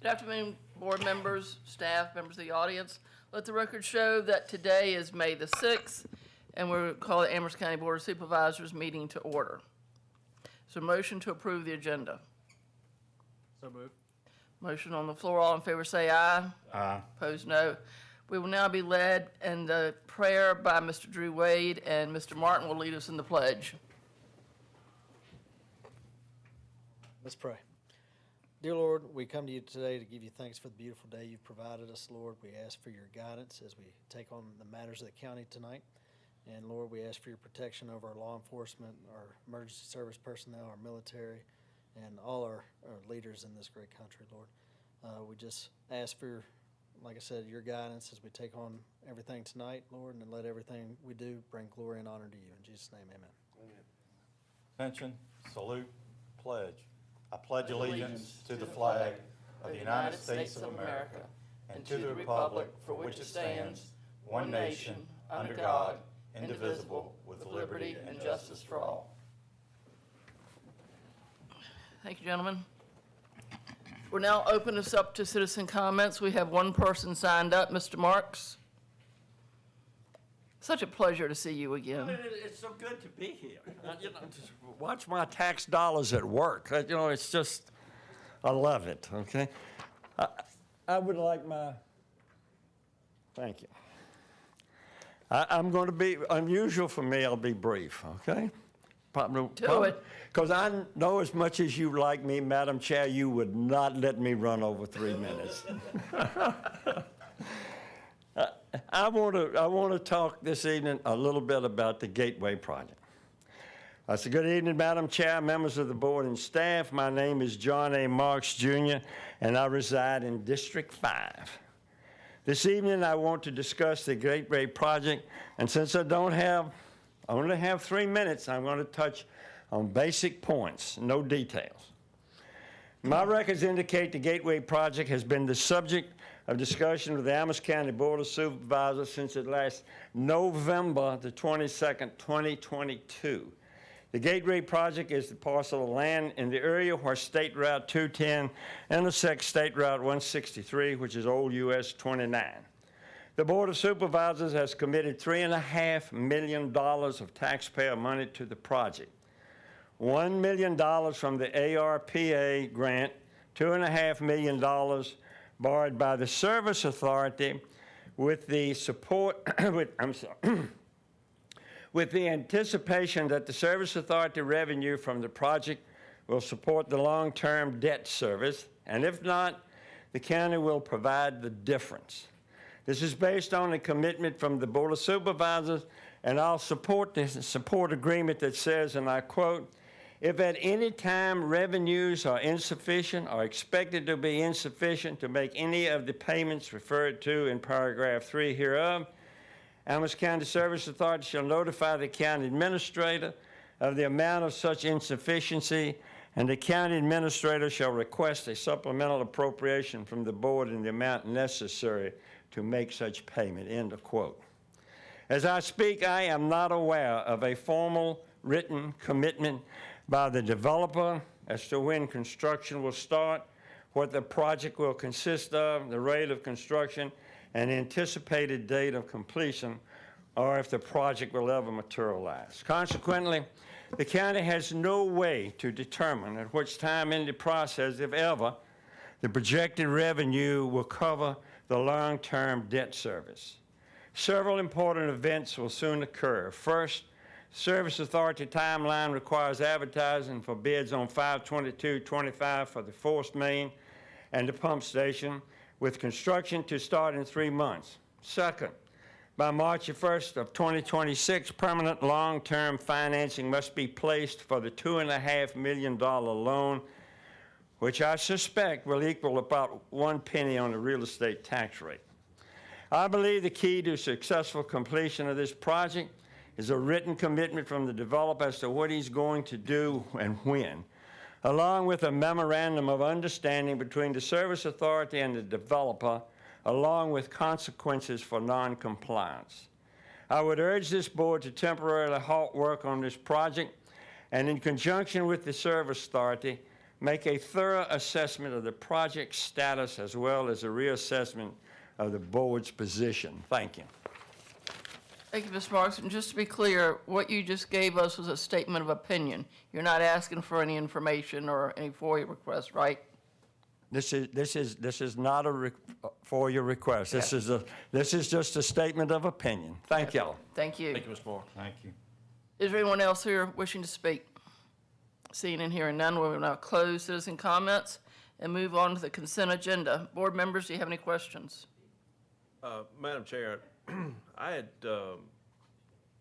Good afternoon, board members, staff, members of the audience. Let the record show that today is May the 6th, and we're calling the Amherst County Board of Supervisors meeting to order. So motion to approve the agenda. So moved. Motion on the floor. All in favor say aye. Aye. Opposed, no. We will now be led in the prayer by Mr. Drew Wade, and Mr. Martin will lead us in the pledge. Let's pray. Dear Lord, we come to you today to give you thanks for the beautiful day you've provided us, Lord. We ask for your guidance as we take on the matters of the county tonight. And Lord, we ask for your protection over our law enforcement, our emergency service personnel, our military, and all our leaders in this great country, Lord. We just ask for, like I said, your guidance as we take on everything tonight, Lord, and let everything we do bring glory and honor to you. In Jesus' name, amen. Attention, salute, pledge. I pledge allegiance to the flag of the United States of America and to the republic for which it stands, one nation, under God, indivisible, with liberty and justice for all. Thank you, gentlemen. We'll now open this up to citizen comments. We have one person signed up, Mr. Marks. Such a pleasure to see you again. It's so good to be here. Just watch my tax dollars at work. It's just, I love it, okay? I would like thank you. I'm going to be, unusual for me, I'll be brief, okay? Do it. Because I know as much as you like me, Madam Chair, you would not let me run over 3 minutes. I want to talk this evening a little bit about the Gateway Project. So good evening, Madam Chair, members of the board and staff. My name is John A. Marks, Jr., and I reside in District 5. This evening, I want to discuss the Gateway Project, and since I only have 3 minutes, I'm going to touch on basic points, no details. My records indicate the Gateway Project has been the subject of discussion with the Amherst County Board of Supervisors since at last November the 22nd, 2022. The Gateway Project is the parcel of land in the area where State Route 210 intersects State Route 163, which is Old US 29. The Board of Supervisors has committed $3.5 million of taxpayer money to the project. $1 million from the ARPA grant, $2.5 million borrowed by the Service Authority with the support, with the anticipation that the Service Authority revenue from the project will support the long-term debt service, and if not, the county will provide the difference. This is based on a commitment from the Board of Supervisors, and I'll support this support agreement that says, and I quote, "If at any time revenues are insufficient or expected to be insufficient to make any of the payments referred to in paragraph 3 hereof, Amherst County Service Authority shall notify the county administrator of the amount of such insufficiency, and the county administrator shall request a supplemental appropriation from the board in the amount necessary to make such payment," end of quote. As I speak, I am not aware of a formal written commitment by the developer as to when construction will start, what the project will consist of, the rate of construction, and anticipated date of completion, or if the project will ever materialize. Consequently, the county has no way to determine at which time in the process, if ever, the projected revenue will cover the long-term debt service. Several important events will soon occur. First, Service Authority timeline requires advertising for bids on 5/22/25 for the force main and the pump station, with construction to start in 3 months. Second, by March 1st of 2026, permanent long-term financing must be placed for the $2.5 million loan, which I suspect will equal about 1 penny on the real estate tax rate. I believe the key to successful completion of this project is a written commitment from the developer as to what he's going to do and when, along with a memorandum of understanding between the Service Authority and the developer, along with consequences for non-compliance. I would urge this board to temporarily halt work on this project and, in conjunction with the Service Authority, make a thorough assessment of the project status as well as a reassessment of the board's position. Thank you. Thank you, Ms. Marks. And just to be clear, what you just gave us was a statement of opinion. You're not asking for any information or any FOIA request, right? This is not a FOIA request. This is just a statement of opinion. Thank y'all. Thank you. Thank you, Mr. Moore. Thank you. Is there anyone else here wishing to speak? Seeing and hearing none, we will now close citizen comments and move on to the consent agenda. Board members, do you have any questions? Madam Chair, I had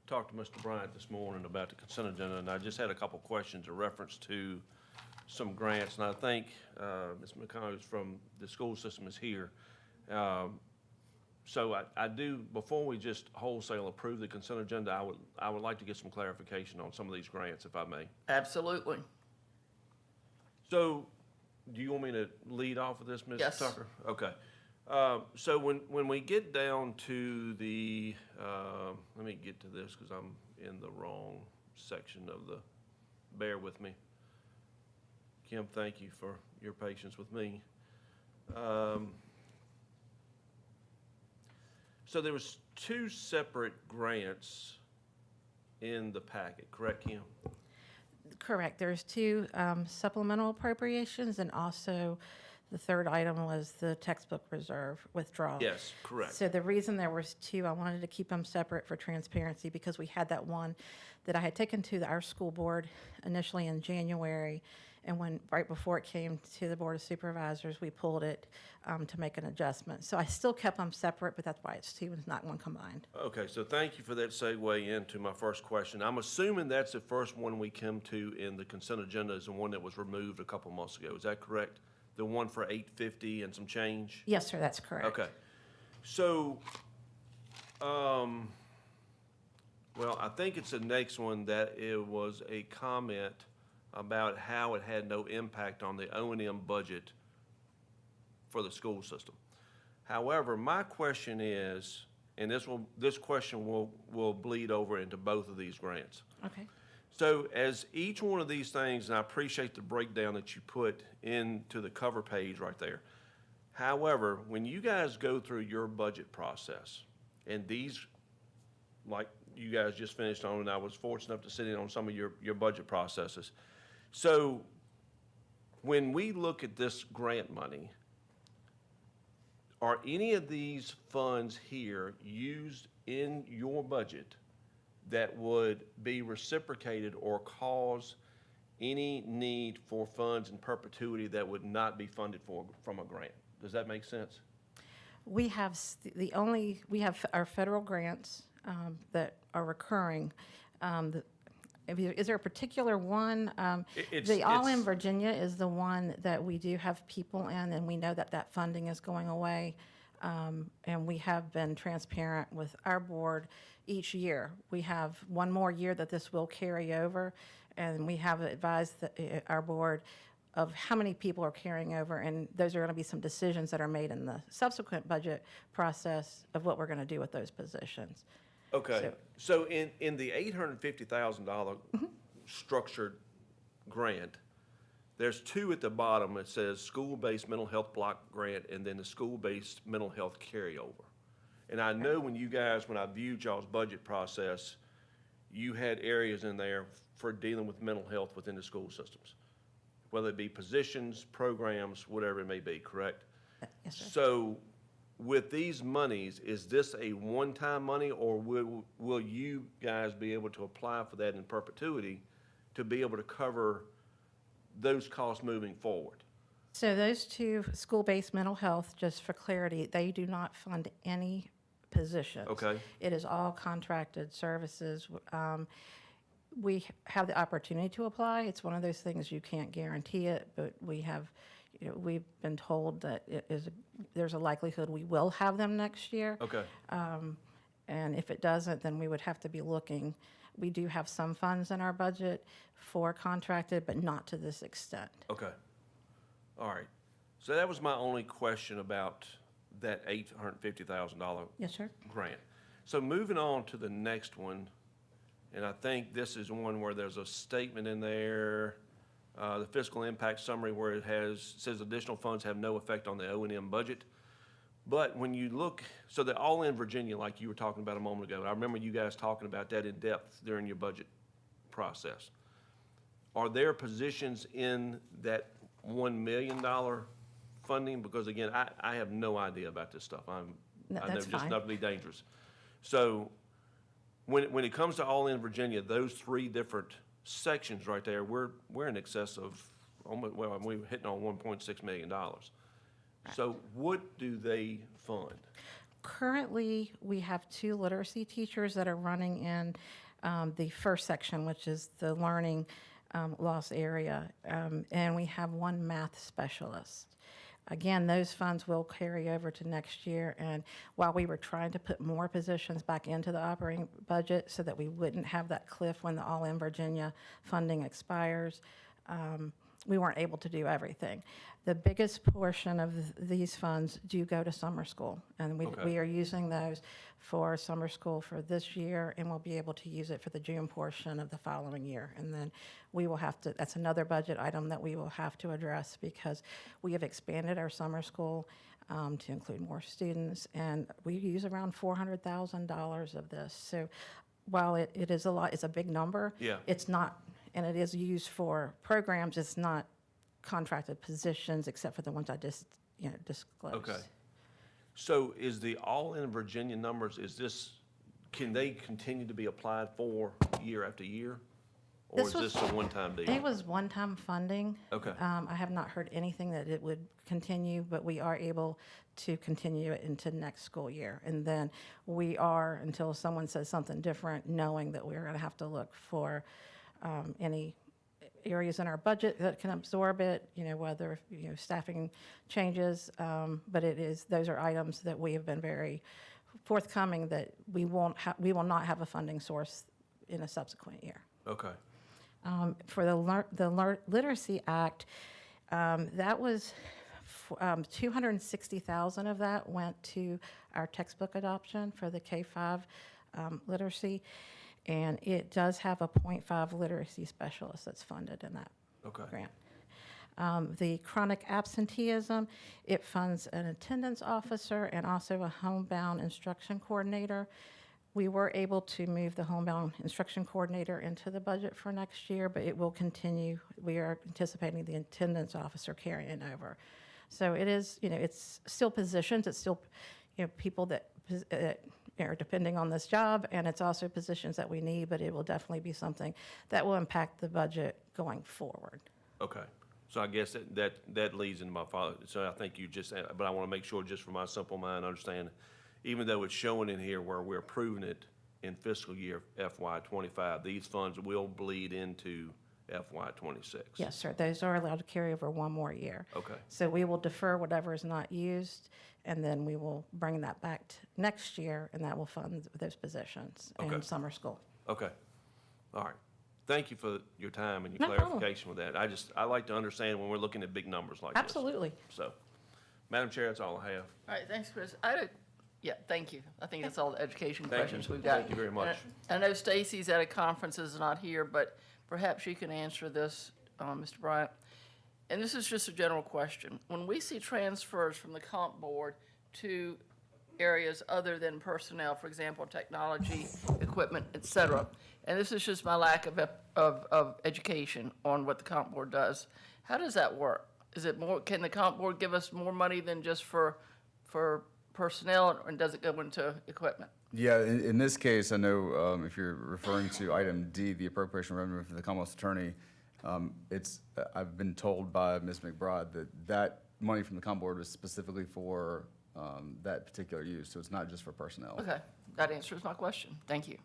talked to Mr. Bryant this morning about the consent agenda, and I just had a couple questions in reference to some grants, and I think Ms. McConnell from the school system is here. So I do, before we just wholesale approve the consent agenda, I would like to get some clarification on some of these grants, if I may. Absolutely. So, do you want me to lead off with this, Ms. Yes. Tucker? Okay. So when we get down to the, let me get to this because I'm in the wrong section of the, bear with me. Kim, thank you for your patience with me. So there was two separate grants in the packet, correct, Kim? Correct. There's two supplemental appropriations, and also the third item was the textbook reserve withdrawal. Yes, correct. So the reason there was two, I wanted to keep them separate for transparency because we had that one that I had taken to our school board initially in January, and when, right before it came to the Board of Supervisors, we pulled it to make an adjustment. So I still kept them separate, but that's why it's two and not one combined. Okay, so thank you for that segue into my first question. I'm assuming that's the first one we come to in the consent agenda is the one that was removed a couple months ago. Is that correct? The one for $850 and some change? Yes, sir, that's correct. Okay. So, well, I think it's the next one that it was a comment about how it had no impact on the O&M budget for the school system. However, my question is, and this question will bleed over into both of these grants. Okay. So as each one of these things, and I appreciate the breakdown that you put into the cover page right there. However, when you guys go through your budget process, and these, like you guys just finished on, and I was fortunate enough to sit in on some of your budget processes. So when we look at this grant money, are any of these funds here used in your budget that would be reciprocated or cause any need for funds in perpetuity that would not be funded from a grant? Does that make sense? We have we have our federal grants that are recurring. Is there a particular one? The All in Virginia is the one that we do have people in, and we know that that funding is going away. And we have been transparent with our board each year. We have one more year that this will carry over, and we have advised our board of how many people are carrying over, and those are going to be some decisions that are made in the subsequent budget process of what we're going to do with those positions. Okay, so in the $850,000 structured grant, there's two at the bottom. It says school-based mental health block grant and then the school-based mental health carryover. And I know when you guys, when I viewed y'all's budget process, you had areas in there for dealing with mental health within the school systems, whether it be positions, programs, whatever it may be, correct? Yes, sir. So with these monies, is this a one-time money, or will you guys be able to apply for that in perpetuity to be able to cover those costs moving forward? So those two, school-based mental health, just for clarity, they do not fund any positions. Okay. It is all contracted services. We have the opportunity to apply. It's one of those things you can't guarantee it, but we have, we've been told that there's a likelihood we will have them next year. Okay. And if it doesn't, then we would have to be looking. We do have some funds in our budget for contracted, but not to this extent. Okay. All right. So that was my only question about that $850,000 Yes, sir. grant. So moving on to the next one, and I think this is one where there's a statement in there the fiscal impact summary where it says additional funds have no effect on the O&M budget. But when you look, so the all-in Virginia, like you were talking about a moment ago, I remember you guys talking about that in depth during your budget process. Are there positions in that $1 million funding? Because again, I have no idea about this stuff. No, I know that's just fine. not to be dangerous. So when it comes to all-in Virginia, those three different sections right there, we're in excess of almost, well, we're hitting on $1.6 million. So what do they fund? Currently, we have 2 literacy teachers that are running in the first section, which is the learning loss area, and we have 1 math specialist. Again, those funds will carry over to next year, and while we were trying to put more positions back into the operating budget so that we wouldn't have that cliff when the All-in Virginia funding expires, we weren't able to do everything. The biggest portion of these funds do go to summer school, and Okay. we are using those for summer school for this year, and we'll be able to use it for the June portion of the following year. And then we will have to, that's another budget item that we will have to address because we have expanded our summer school to include more students, and we use around $400,000 of this. So while it is a lot, it's a big number. Yeah. It's not, and it is used for programs, it's not contracted positions except for the ones I just, disclosed. Okay. So is the all-in Virginia numbers, can they continue to be applied for year after year? Or This is was- this a one-time deal? It was one-time funding. Okay. I have not heard anything that it would continue, but we are able to continue it into next school year. And then we are, until someone says something different, knowing that we're going to have to look for any areas in our budget that can absorb it, whether, staffing changes. But those are items that we have been very forthcoming that we will not have a funding source in a subsequent year. Okay. For the Literacy Act, that was, 260,000 of that went to our textbook adoption for the K-5 literacy. And it does have a .5 literacy specialist that's funded in that Okay. grant. The chronic absenteeism, it funds an attendance officer and also a homebound instruction coordinator. We were able to move the homebound instruction coordinator into the budget for next year, but it will continue. We are anticipating the attendance officer carrying over. So it is, it's still positions, it's still, people that are depending on this job, and it's also positions that we need, but it will definitely be something that will impact the budget going forward. Okay. So I guess that leads into my follow. So I think you just, but I want to make sure, just for my simple mind, understand, even though it's showing in here where we're approving it in fiscal year FY '25, these funds will bleed into FY '26. Yes, sir. Those are allowed to carry over 1 more year. Okay. So we will defer whatever is not used, and then we will bring that back next year, and that will fund those positions Okay. in summer school. Okay. All right. Thank you for your time and your No problem. clarification with that. I like to understand when we're looking at big numbers like this. Absolutely. So, Madam Chair, that's all I have. All right, thanks, Chris. Yeah, thank you. I think that's all the education Thank you. questions we've got. Thank you very much. And I know Stacy's at a conference, is not here, but perhaps you can answer this, Mr. Bryant. And this is just a general question. When we see transfers from the comp board to areas other than personnel, for example, technology, equipment, et cetera, and this is just my lack of education on what the comp board does, how does that work? Is it more, can the comp board give us more money than just for personnel, and does it go into equipment? Yeah, in this case, I know if you're referring to item D, the appropriation revenue for the Commonwealth's attorney, I've been told by Ms. McBride that money from the Comm Board was specifically for that particular use, so it's not just for personnel. Okay, that answers my question. Thank you.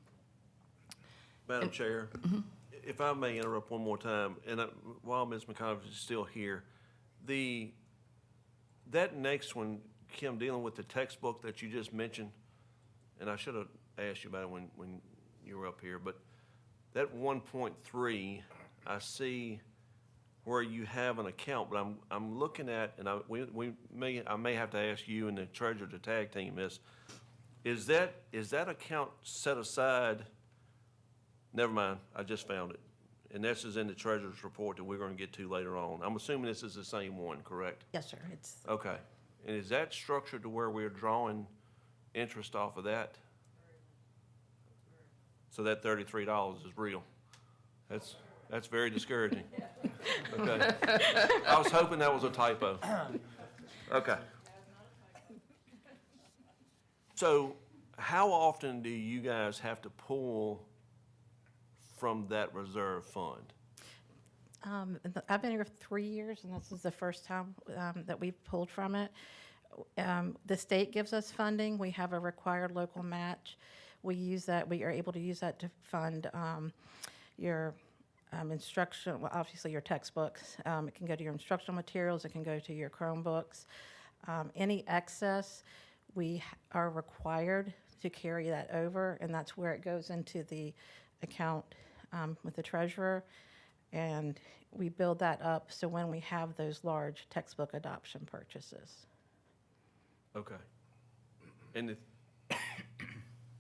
Madam Chair, if I may interrupt one more time, and while Ms. McCollum is still here, that next one, Kim, dealing with the textbook that you just mentioned, and I should have asked you about it when you were up here, but that 1.3, I see where you have an account, but I'm looking at, and I may have to ask you and the treasurer to tag team this. Is that account set aside? Never mind, I just found it. and this is in the treasurer's report that we're gonna get to later on. I'm assuming this is the same one, correct? Yes, sir. It's, Okay. And is that structured to where we're drawing interest off of that? So that $33 is real? That's very discouraging. Okay. I was hoping that was a typo. Okay. So how often do you guys have to pull from that reserve fund? I've been here 3 years, and this is the first time that we've pulled from it. The state gives us funding. We have a required local match. We use that, we are able to use that to fund your instruction, well, obviously your textbooks. It can go to your instructional materials, it can go to your Chromebooks. Any excess, we are required to carry that over, and that's where it goes into the account with the treasurer. And we build that up so when we have those large textbook adoption purchases. Okay. And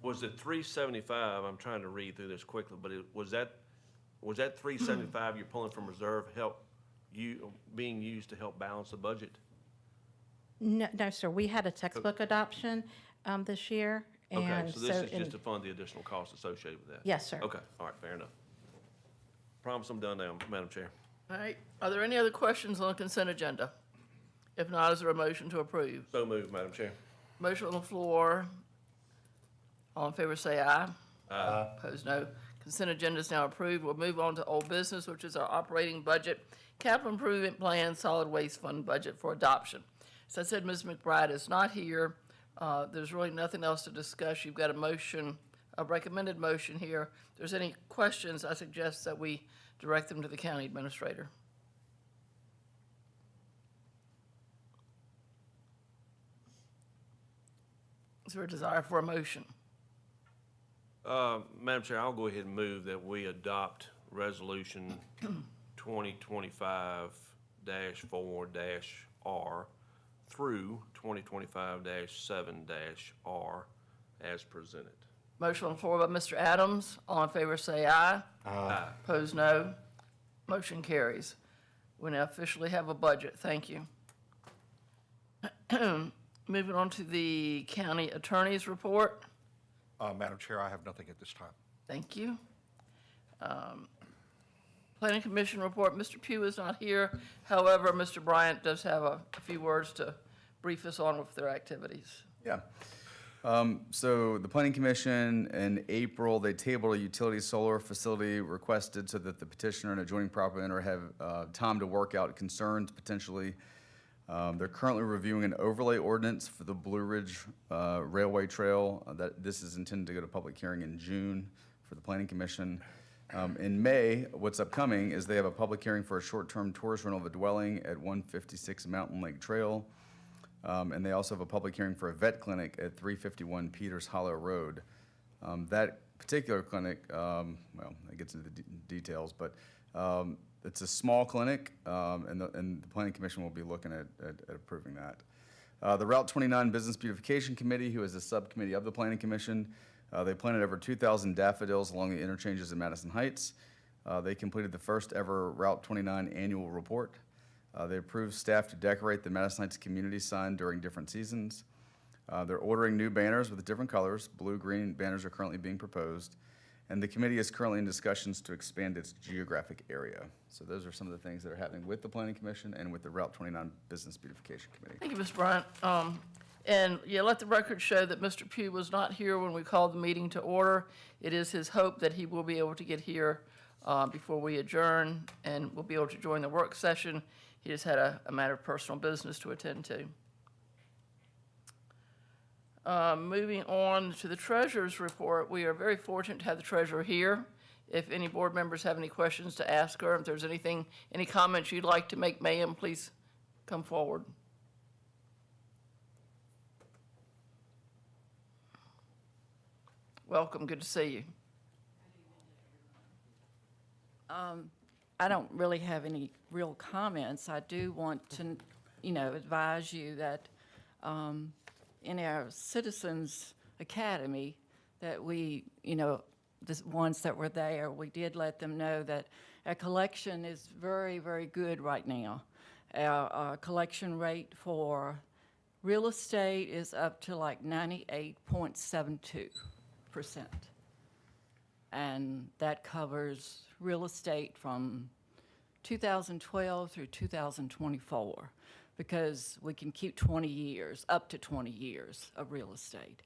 was it 375, I'm trying to read through this quickly, but was that 375 you're pulling from reserve being used to help balance the budget? No, sir, we had a textbook adoption this year. Okay, and so this is in- just to fund the additional costs associated with that? Yes, sir. Okay, all right, fair enough. Promise I'm done now, Madam Chair. All right, are there any other questions on the consent agenda? If not, is there a motion to approve? So moved, Madam Chair. Motion on the floor. All in favor say aye. Aye. Opposed, no. Consent agenda is now approved. We'll move on to old business, which is our operating budget, capital improvement plan, solid waste fund budget for adoption. As I said, Ms. McBride is not here. There's really nothing else to discuss. You've got a motion, a recommended motion here. If there's any questions, I suggest that we direct them to the county administrator. Is there a desire for a motion? Madam Chair, I'll go ahead and move that we adopt Resolution 2025-4-R through 2025-7-R as presented. Motion on the floor by Mr. Adams. All in favor say aye. Aye. Opposed, no. Motion carries. We now officially have a budget. Thank you. Moving on to the county attorney's report. Madam Chair, I have nothing at this time. Thank you. Planning Commission report, Mr. Pugh is not here. However, Mr. Bryant does have a few words to brief us on with their activities. Yeah. So the Planning Commission in April, they tabled a utility solar facility requested so that the petitioner and adjoining property owner have time to work out concerns potentially. They're currently reviewing an overlay ordinance for the Blue Ridge Railway Trail. This is intended to go to public hearing in June for the Planning Commission. In May, what's upcoming is they have a public hearing for a short-term tourist rental of a dwelling at 156 Mountain Lake Trail. And they also have a public hearing for a vet clinic at 351 Peters Hollow Road. That particular clinic, well, it gets into the details, but it's a small clinic, and the Planning Commission will be looking at approving that. The Route 29 Business Beautification Committee, who is a subcommittee of the Planning Commission, they planted over 2,000 daffodils along the interchanges in Madison Heights. They completed the first ever Route 29 annual report. They approved staff to decorate the Madison Heights community sign during different seasons. They're ordering new banners with different colors. Blue, green banners are currently being proposed. And the committee is currently in discussions to expand its geographic area. So those are some of the things that are happening with the Planning Commission and with the Route 29 Business Beautification Committee. Thank you, Ms. Bryant. And yeah, let the record show that Mr. Pugh was not here when we called the meeting to order. It is his hope that he will be able to get here before we adjourn and will be able to join the work session. He just had a matter of personal business to attend to. Moving on to the treasurer's report, we are very fortunate to have the treasurer here. If any board members have any questions to ask her, if there's anything, any comments you'd like to make, ma'am, please come forward. Welcome, good to see you. I don't really have any real comments. I do want to, advise you that in our Citizens Academy, that we, the ones that were there, we did let them know that our collection is very, very good right now. Our collection rate for real estate is up to like 98.72%. And that covers real estate from 2012 through 2024, because we can keep 20 years, up to 20 years of real estate.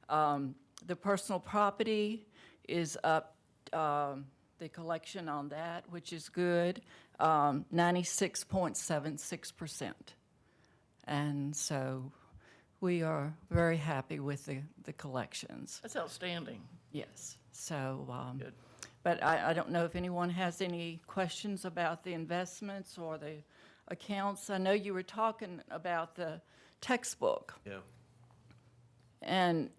The personal property is up, the collection on that, which is good, 96.76%. And so we are very happy with the collections. That's outstanding. Yes, so, Good. but I don't know if anyone has any questions about the investments or the accounts. I know you were talking about the textbook, Yeah. and,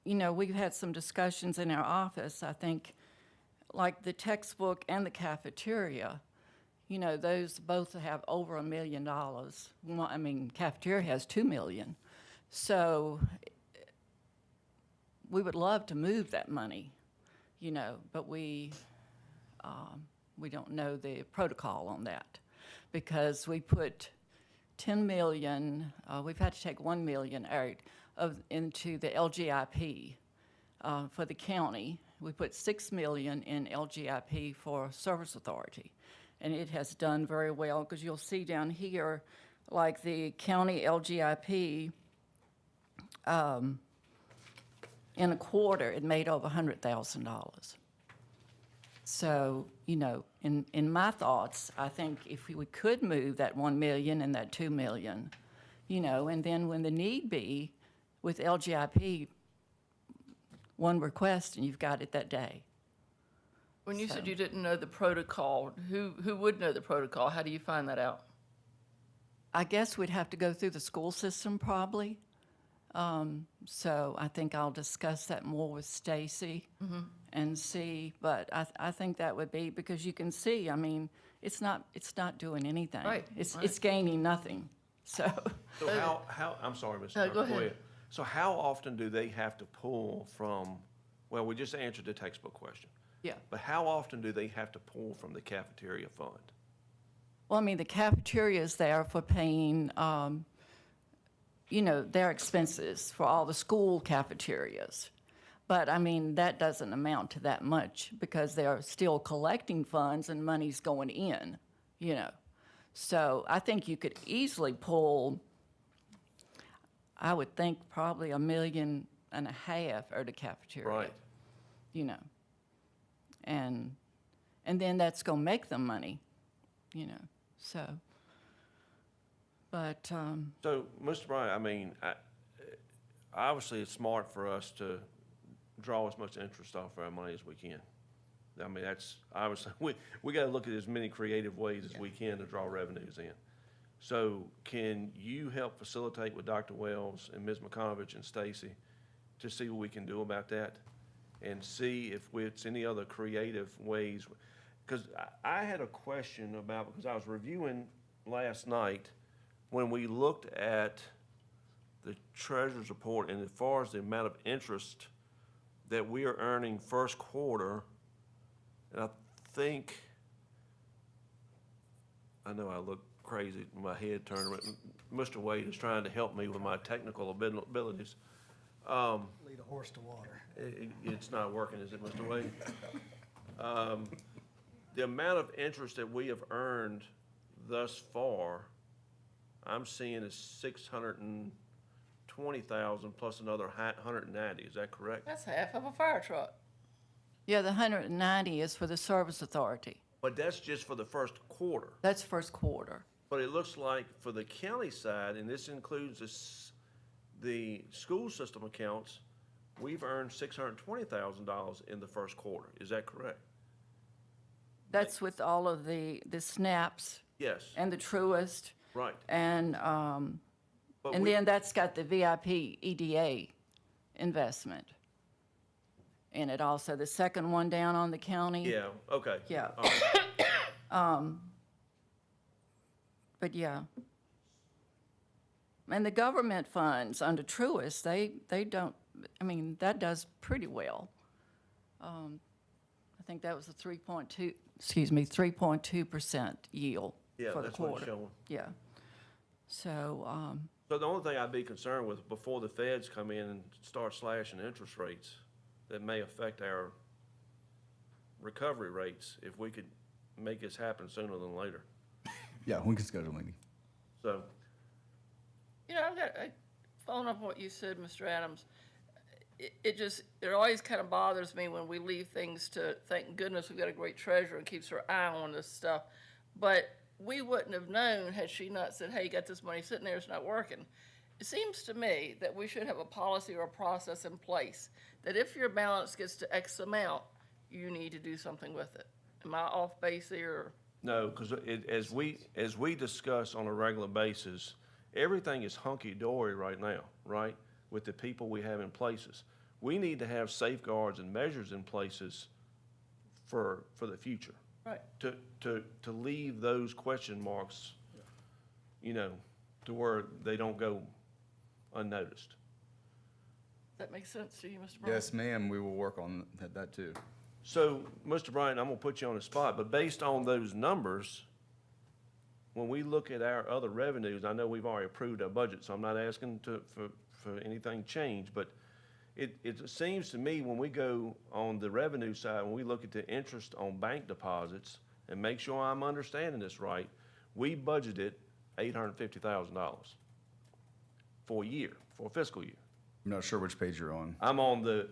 you know, we've had some discussions in our office, I think, like the textbook and the cafeteria, you know, those both have over $1 million. Well, I mean, cafeteria has $2 million. So we would love to move that money, you know, but we don't know the protocol on that, because we put 10 million, we've had to take 1 million out into the LGIP for the county. We put 6 million in LGIP for Service Authority, and it has done very well, because you'll see down here, like the county LGIP, in a quarter, it made over $100,000. So, you know, in my thoughts, I think if we could move that 1 million and that 2 million, you know, and then when the need be with LGIP, one request and you've got it that day. When you said So- you didn't know the protocol, who would know the protocol? How do you find that out? I guess we'd have to go through the school system probably. So I think I'll discuss that more with Stacy and see, but I think that would be, because you can see, I mean, it's not doing anything. Right, It's gaining nothing, so. So how, I'm sorry, Mr. No, Tucker, go ahead. So how often do they have to pull from, well, we just answered the textbook question, Yeah, but how often do they have to pull from the cafeteria fund? well, I mean, the cafeteria is there for paying, you know, their expenses for all the school cafeterias. But, I mean, that doesn't amount to that much, because they're still collecting funds and money's going in, you know. So I think you could easily pull, I would think probably $1.5 million out of the cafeteria. Right. You know. And then that's gonna make them money, you know, so. But, So, Mr. Bryant, I mean, obviously, it's smart for us to draw as much interest off our money as we can. I mean, that's, obviously, we gotta look at as many creative ways as we can to draw revenues in. So can you help facilitate with Dr. Wells and Ms. McConovich and Stacy to see what we can do about that? And see if it's any other creative ways? Because I had a question about, because I was reviewing last night, when we looked at the treasurer's report, and as far as the amount of interest that we are earning first quarter, and I think, I know I look crazy, my head turned, but Mr. Wade is trying to help me with my technical abilities. Lead a horse to water. It's not working, is it, Mr. Wade? The amount of interest that we have earned thus far, I'm seeing is 620,000 plus another 190, is that correct? That's half of a fire truck. yeah, the 190 is for the Service Authority. But that's just for the first quarter. That's first quarter. But it looks like for the county side, and this includes the school system accounts, we've earned $620,000 in the first quarter. Is that correct? That's with all of the SNAPs Yes, and the Truist, right. and But and we- then that's got the VIP EDA investment in it also. The second one down on the county. Yeah, okay. Yeah. All right. But yeah. And the government funds under Truist, they don't, I mean, that does pretty well. I think that was a 3.2% yield Yeah, for the that's what it's quarter. showing. Yeah. So, So the only thing I'd be concerned with before the feds come in and start slashing interest rates, that may affect our recovery rates if we could make this happen sooner than later. Yeah, we can schedule a meeting. So, You know, following up on what you said, Mr. Adams, it always kind of bothers me when we leave things to, thank goodness we've got a great treasurer and keeps her eye on this stuff. But we wouldn't have known had she not said, hey, you got this money sitting there, it's not working. It seems to me that we should have a policy or a process in place that if your balance gets to X amount, you need to do something with it. Am I off base here? no, because as we discuss on a regular basis, everything is hunky-dory right now, right? With the people we have in places. We need to have safeguards and measures in places for the future. Right. To leave those question marks, you know, to where they don't go unnoticed. That makes sense to you, Mr. Brown? Yes, ma'am, we will work on that too. So, Mr. Bryant, I'm gonna put you on the spot, but based on those numbers, when we look at our other revenues, I know we've already approved our budget, so I'm not asking for anything changed, but it seems to me when we go on the revenue side, when we look at the interest on bank deposits, and make sure I'm understanding this right, we budgeted $850,000 for a year, for a fiscal year. I'm not sure which page you're on. I'm on the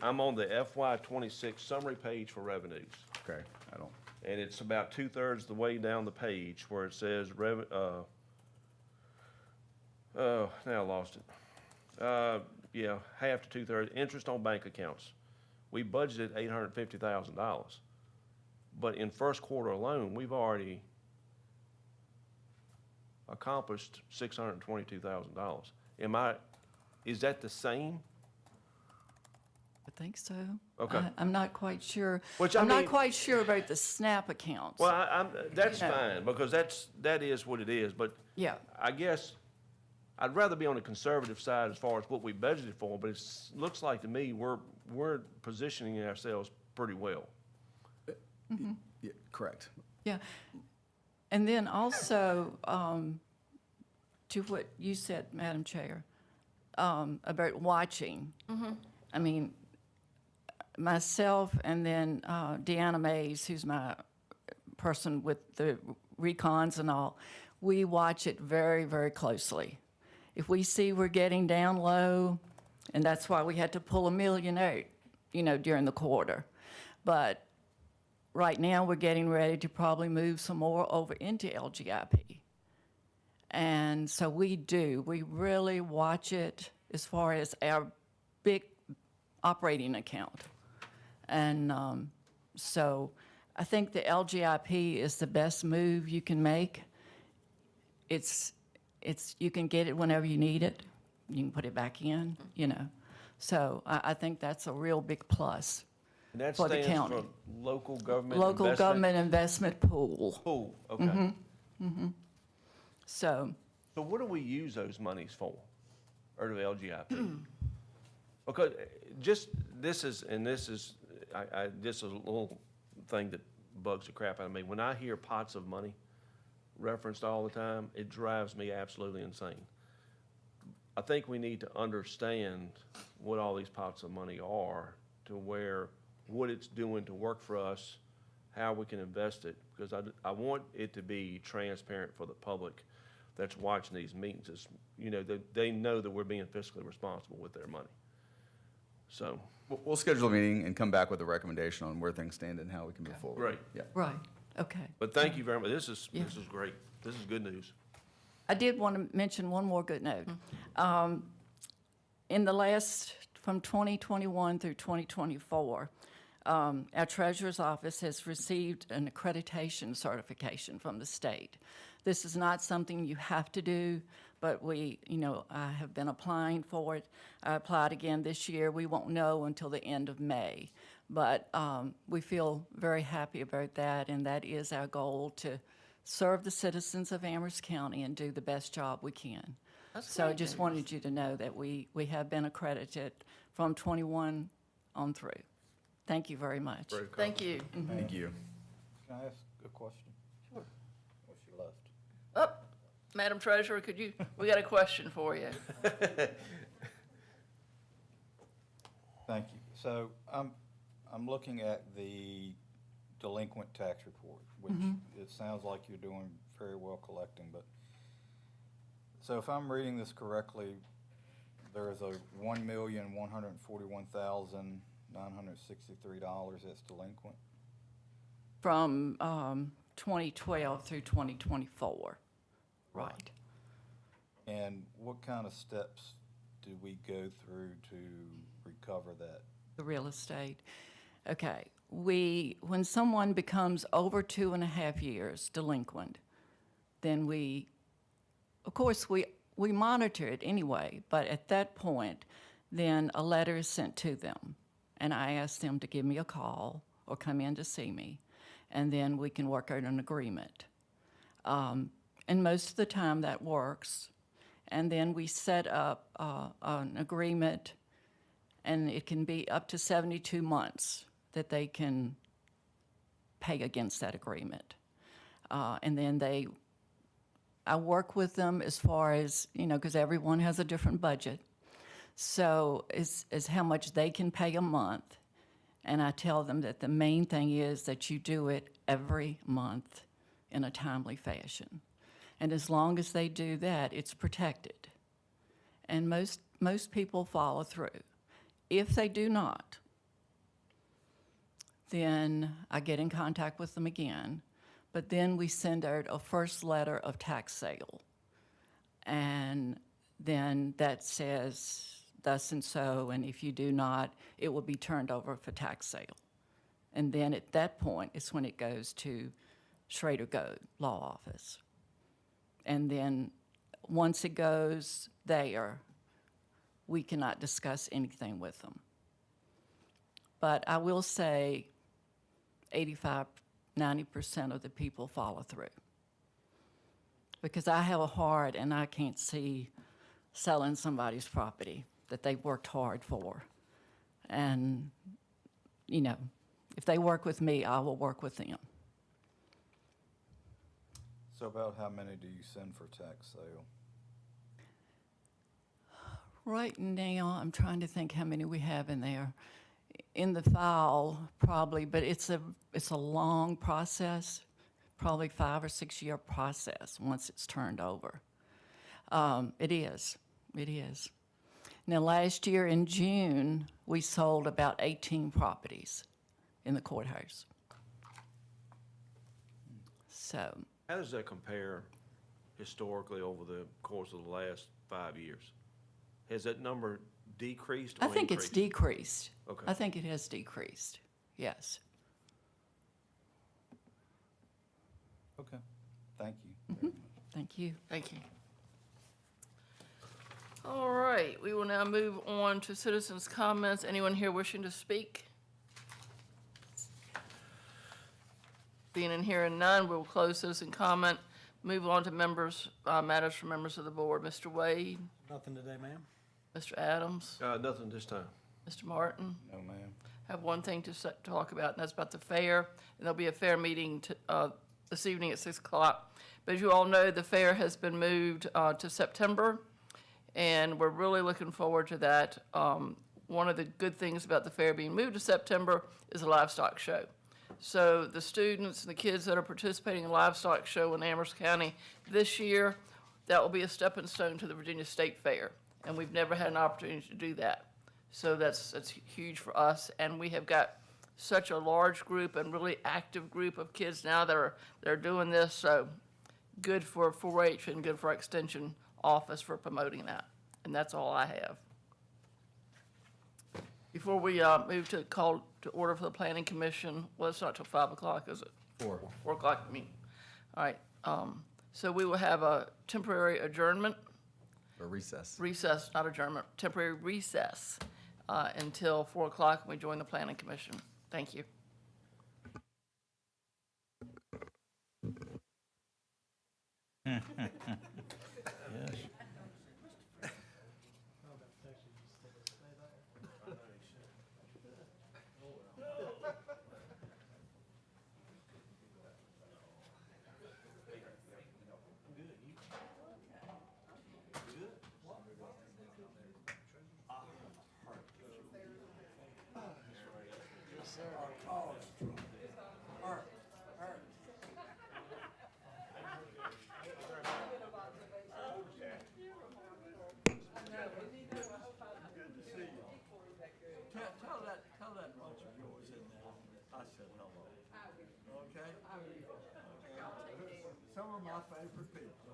FY '26 summary page for revenues. Okay, I don't. And it's about 2/3 the way down the page where it says now I lost it. Yeah, half to 2/3, interest on bank accounts. We budgeted $850,000. But in first quarter alone, we've already accomplished $622,000. Is that the same? I think so. Okay. I'm not quite sure. Which, I I'm not mean- quite sure about the SNAP accounts. Well, that's You know. fine, because that is what it is, but Yeah. I guess I'd rather be on the conservative side as far as what we budgeted for, but it looks like to me we're positioning ourselves pretty well. Yeah, correct. Yeah. And then also, to what you said, Madam Chair, about watching. I mean, myself and then Deanna Mays, who's my person with the recons and all, we watch it very, very closely. If we see we're getting down low, and that's why we had to pull $1 million out, you know, during the quarter. But right now, we're getting ready to probably move some more over into LGIP. And so we really watch it as far as our big operating account. And so I think the LGIP is the best move you can make. You can get it whenever you need it. You can put it back in, you know. So I think that's a real big plus. And that For the stands county. for local government Local investment government investment pool. pool. Okay. So, So what do we use those monies for, or the LGIP? Because this is a little thing that bugs the crap out of me. When I hear pots of money referenced all the time, it drives me absolutely insane. I think we need to understand what all these pots of money are, to where what it's doing to work for us, how we can invest it, because I want it to be transparent for the public that's watching these meetings. It's, you know, they know that we're being fiscally responsible with their money. So, We'll schedule a meeting and come back with a recommendation on where things stand and how we can move forward. Great. Yeah. right, okay. but thank you very much. This is Yeah. great. This is good news. I did want to mention one more good note. In the last, from 2021 through 2024, our treasurer's office has received an accreditation certification from the state. This is not something you have to do, but I have been applying for it. I applied again this year. We won't know until the end of May. But we feel very happy about that, and that is our goal, to serve the citizens of Amherst County and do the best job we can. So I great just news. wanted you to know that we have been accredited from 21 on through. Thank you very much. Ready to call? Thank you. Thank you. Can I ask a question? Sure. Well, she left. Oh, Madam Treasurer, we got a question for you. Thank you. So I'm looking at the delinquent tax report, which it sounds like you're doing very well collecting, but, so if I'm reading this correctly, there is a $1,141,963 that's delinquent? From 2012 through 2024. Right. And what kind of steps do we go through to recover that? The real estate. Okay, when someone becomes over 2.5 years delinquent, then of course, we monitor it anyway, but at that point, then a letter is sent to them. And I ask them to give me a call or come in to see me, and then we can work out an agreement. And most of the time that works. And then we set up an agreement, and it can be up to 72 months that they can pay against that agreement. And then I work with them as far as, because everyone has a different budget. So is how much they can pay a month. And I tell them that the main thing is that you do it every month in a timely fashion. And as long as they do that, it's protected. And most people follow through. If they do not, then I get in contact with them again. But then we send out a first letter of tax sale. And then that says thus and so, and if you do not, it will be turned over for tax sale. And then at that point, it's when it goes to Schrader Goad Law Office. And then once it goes there, we cannot discuss anything with them. But I will say 85–90% of the people follow through. Because I have a heart and I can't see selling somebody's property that they've worked hard for. And, if they work with me, I will work with them. So about how many do you send for tax sale? Right now, I'm trying to think how many we have in there. In the file, probably, but it's a long process, probably 5 or 6 year process once it's turned over. It is. Now, last year in June, we sold about 18 properties in the courthouse. So, How does that compare historically over the course of the last 5 years? Has that number decreased or I think it's increased? decreased. Okay. I think it has decreased, yes. Okay, thank you very much. Thank you. Thank you. All right, we will now move on to citizens' comments. Anyone here wishing to speak? Being in here and none, we will close citizen comment. Move on to matters for members of the board. Mr. Wade, Nothing today, ma'am. Mr. Adams, Nothing this time. Mr. Martin. No, ma'am. Have one thing to talk about, and that's about the fair. And there'll be a fair meeting this evening at 6 o'clock. But as you all know, the fair has been moved to September, and we're really looking forward to that. One of the good things about the fair being moved to September is a livestock show. So the students and the kids that are participating in the livestock show in Amherst County this year, that will be a stepping stone to the Virginia State Fair. And we've never had an opportunity to do that. So that's huge for us. And we have got such a large group and really active group of kids now that are doing this. So good for 4-H and good for our extension office for promoting that. And that's all I have. Before we move to call to order for the Planning Commission, well, it's not till 5 o'clock, is it? 4 o'clock, I mean. All right. So we will have a temporary adjournment. Or recess. Recess, not adjournment, temporary recess until 4 o'clock when we join the Planning Commission. Thank you. Tell that bunch of yours in there, I said hello. Okay? Some of my favorite people.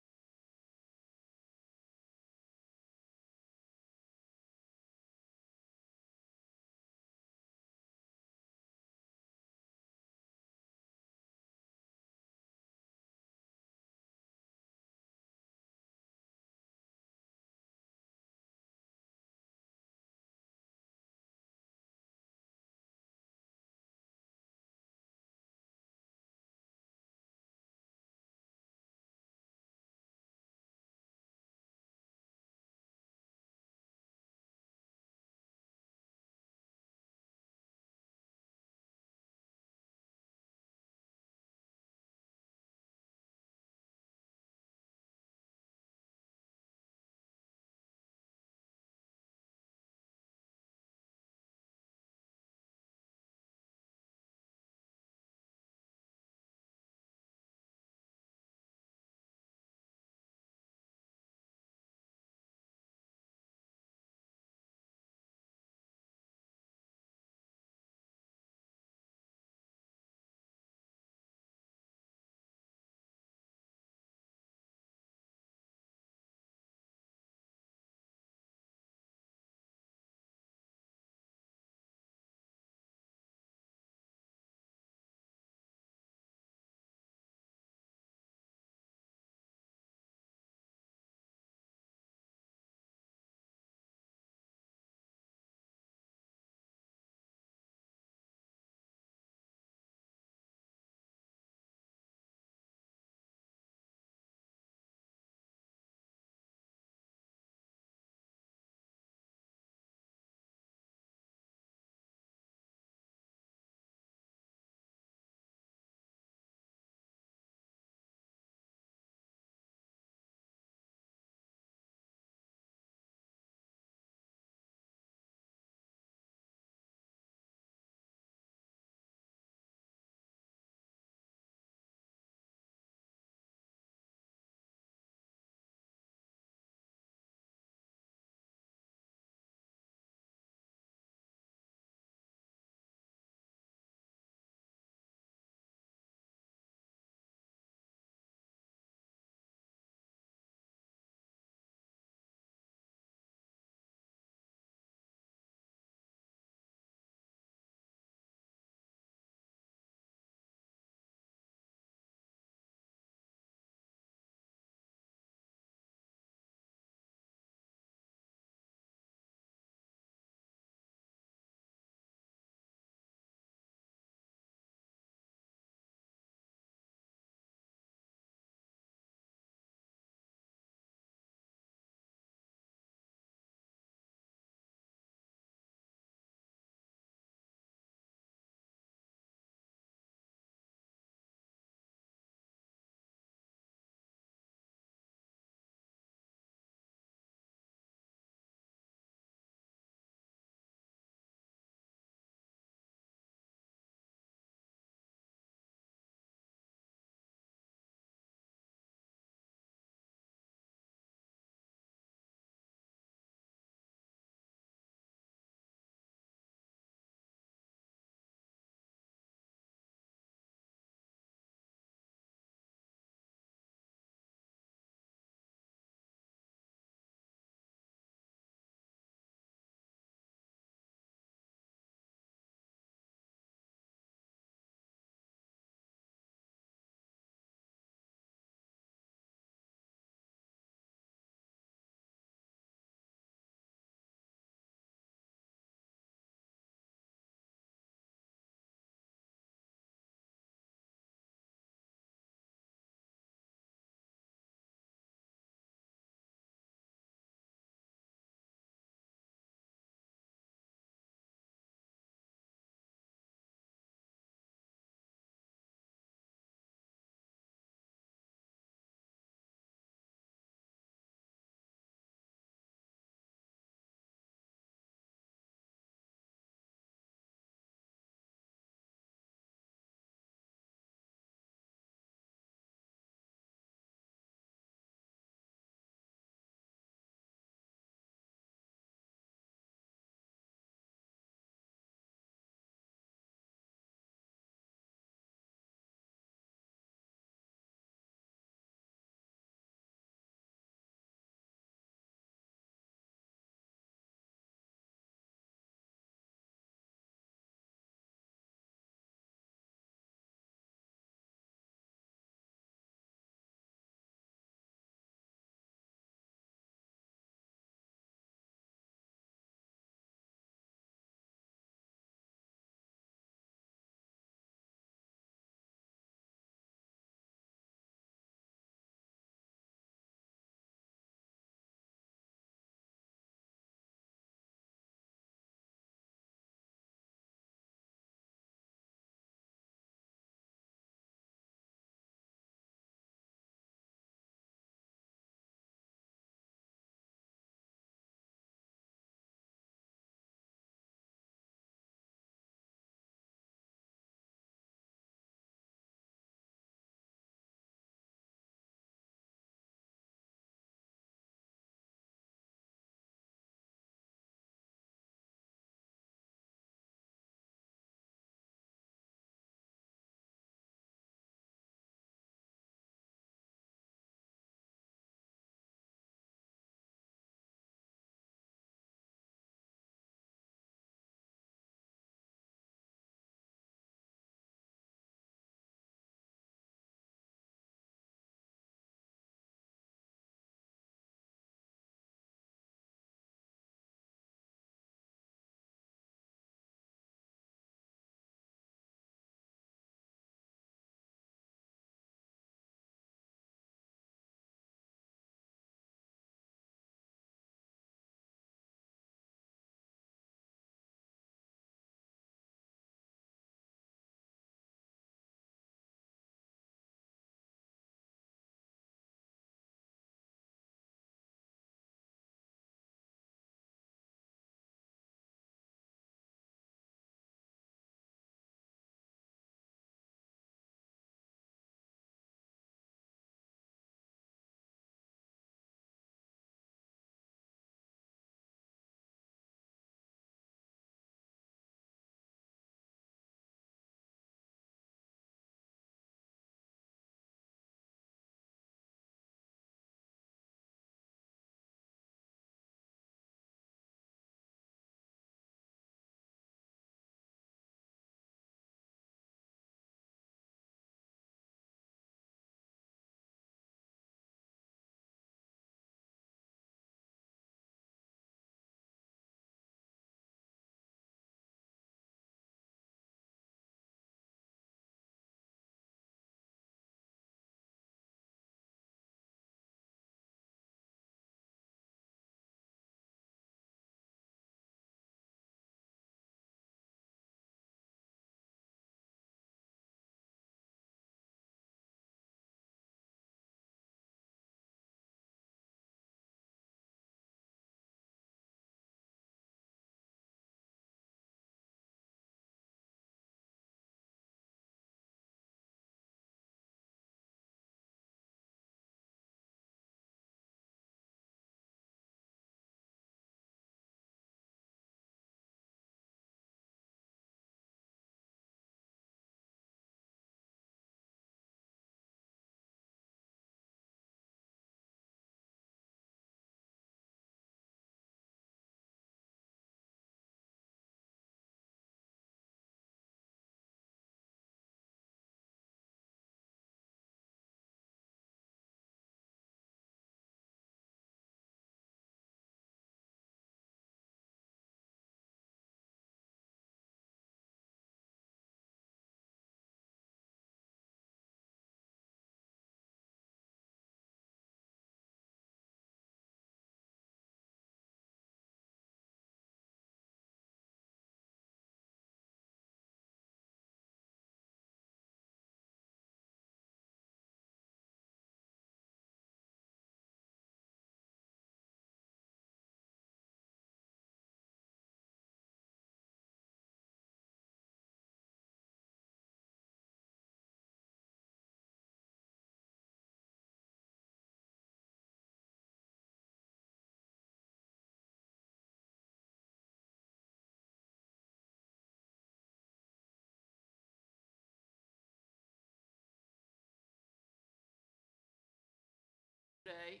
today,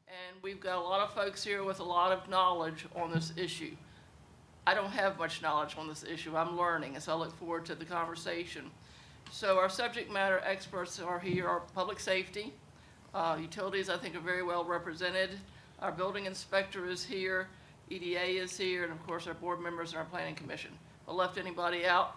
and we've got a lot of folks here with a lot of knowledge on this issue. I don't have much knowledge on this issue. I'm learning, and so I look forward to the conversation. So our subject matter experts are here, our public safety. Utilities, I think, are very well represented. Our building inspector is here, EDA is here, and of course, our board members and our planning commission. If I left anybody out,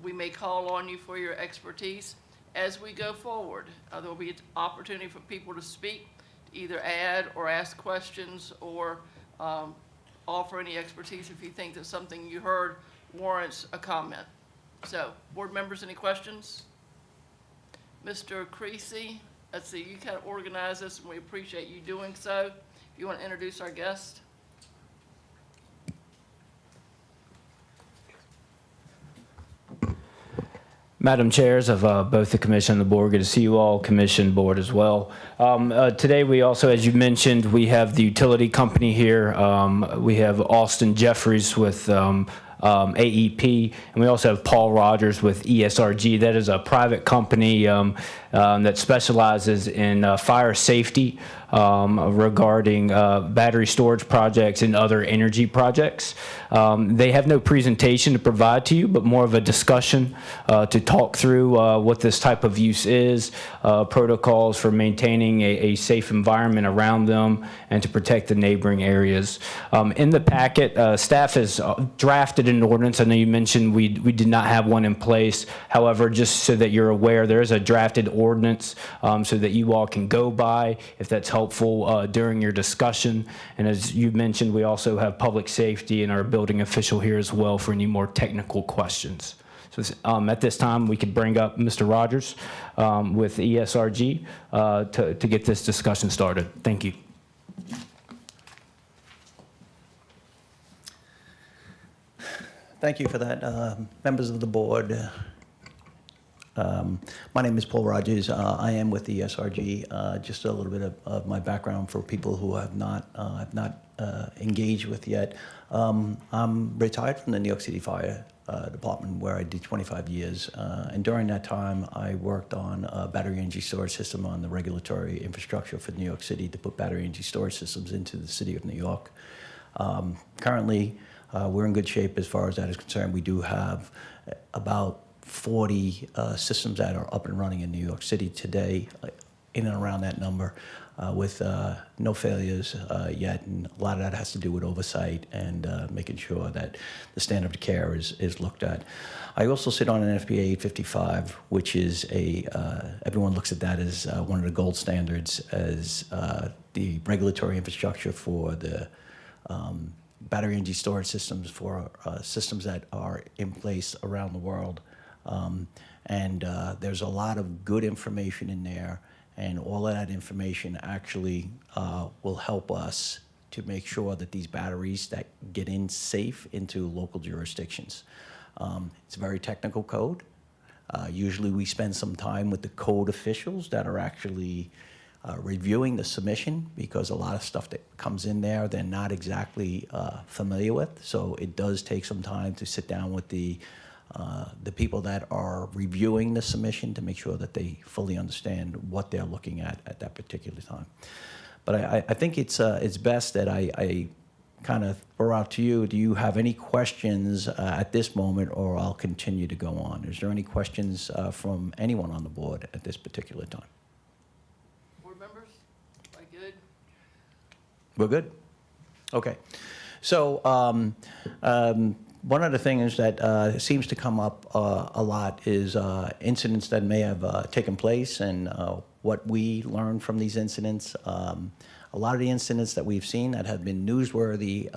we may call on you for your expertise. As we go forward, there will be an opportunity for people to speak, to either add or ask questions or offer any expertise if you think that something you heard warrants a comment. So, board members, any questions? Mr. Creasy, let's see, you kind of organize this, and we appreciate you doing so. If you want to introduce our guest. Madam Chairs of both the Commission and the Board, good to see you all, Commission, Board as well. Today we also, as you mentioned, we have the utility company here. We have Austin Jeffries with AEP, and we also have Paul Rogers with ESRG. That is a private company that specializes in fire safety regarding battery storage projects and other energy projects. They have no presentation to provide to you, but more of a discussion to talk through what this type of use is, protocols for maintaining a safe environment around them, and to protect the neighboring areas. In the packet, staff has drafted an ordinance. I know you mentioned we did not have one in place. However, just so that you're aware, there is a drafted ordinance so that you all can go by if that's helpful during your discussion. And as you mentioned, we also have public safety and our building official here as well for any more technical questions. So at this time, we could bring up Mr. Rogers with ESRG to get this discussion started. Thank you. Thank you for that. Members of the board, my name is Paul Rogers. I am with the ESRG. Just a little bit of my background for people who have not engaged with yet. I'm retired from the New York City Fire Department, where I did 25 years. And during that time, I worked on a battery energy storage system on the regulatory infrastructure for New York City to put battery energy storage systems into the city of New York. Currently, we're in good shape as far as that is concerned. We do have about 40 systems that are up and running in New York City today, in and around that number, with no failures yet. And a lot of that has to do with oversight and making sure that the standard of care is looked at. I also sit on an NFPA 855, which is everyone looks at that as one of the gold standards as the regulatory infrastructure for the battery energy storage systems for systems that are in place around the world. There's a lot of good information in there, and all of that information actually will help us to make sure that these batteries that get in safe into local jurisdictions. It's a very technical code. Usually we spend some time with the code officials that are actually reviewing the submission, because a lot of stuff that comes in there they're not exactly familiar with. So it does take some time to sit down with the people that are reviewing the submission to make sure that they fully understand what they're looking at that particular time. But I think it's best that I kind of throw out to you. Do you have any questions at this moment, or I'll continue to go on? Is there any questions from anyone on the board at this particular time? We're good? Okay. So one of the things that seems to come up a lot is incidents that may have taken place, and what we learned from these incidents. A lot of the incidents that we've seen that have been newsworthy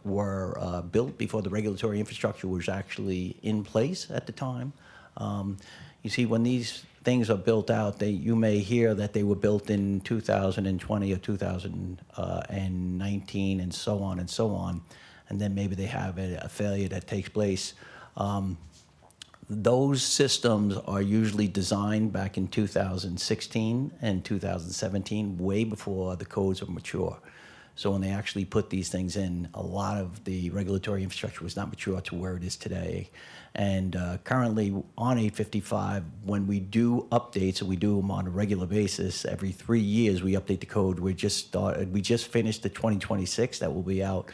were built before the regulatory infrastructure was actually in place at the time. You see, when these things are built out, you may hear that they were built in 2020 or 2019 and so on and so on, and then maybe they have a failure that takes place. Those systems are usually designed back in 2016 and 2017, way before the codes are mature. So when they actually put these things in, a lot of the regulatory infrastructure was not mature to where it is today. And currently on 855, when we do updates, and we do them on a regular basis, every 3 years we update the code. We just finished the 2026 that will be out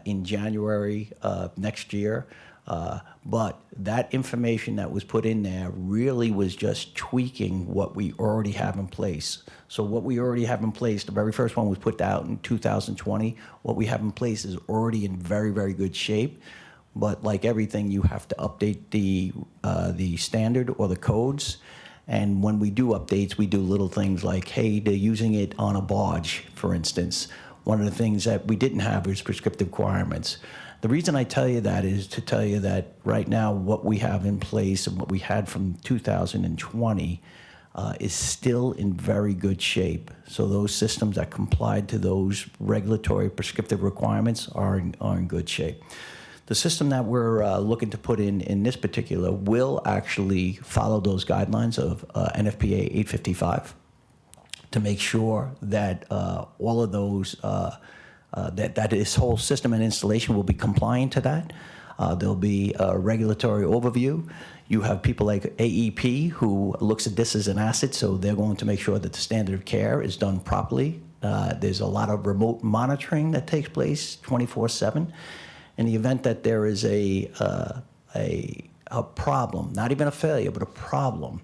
in January next year. But that information that was put in there really was just tweaking what we already have in place. So what we already have in place, the very first one was put out in 2020. What we have in place is already in very, very good shape. But like everything, you have to update the standard or the codes. And when we do updates, we do little things like, hey, they're using it on a barge, for instance. One of the things that we didn't have was prescriptive requirements. The reason I tell you that is to tell you that right now what we have in place and what we had from 2020 is still in very good shape. So those systems that complied to those regulatory prescriptive requirements are in good shape. The system that we're looking to put in this particular will actually follow those guidelines of NFPA 855 to make sure that all of those, that this whole system and installation will be compliant to that. There'll be a regulatory overview. You have people like AEP who looks at this as an asset, so they're going to make sure that the standard of care is done properly. There's a lot of remote monitoring that takes place 24/7. In the event that there is a problem, not even a failure, but a problem,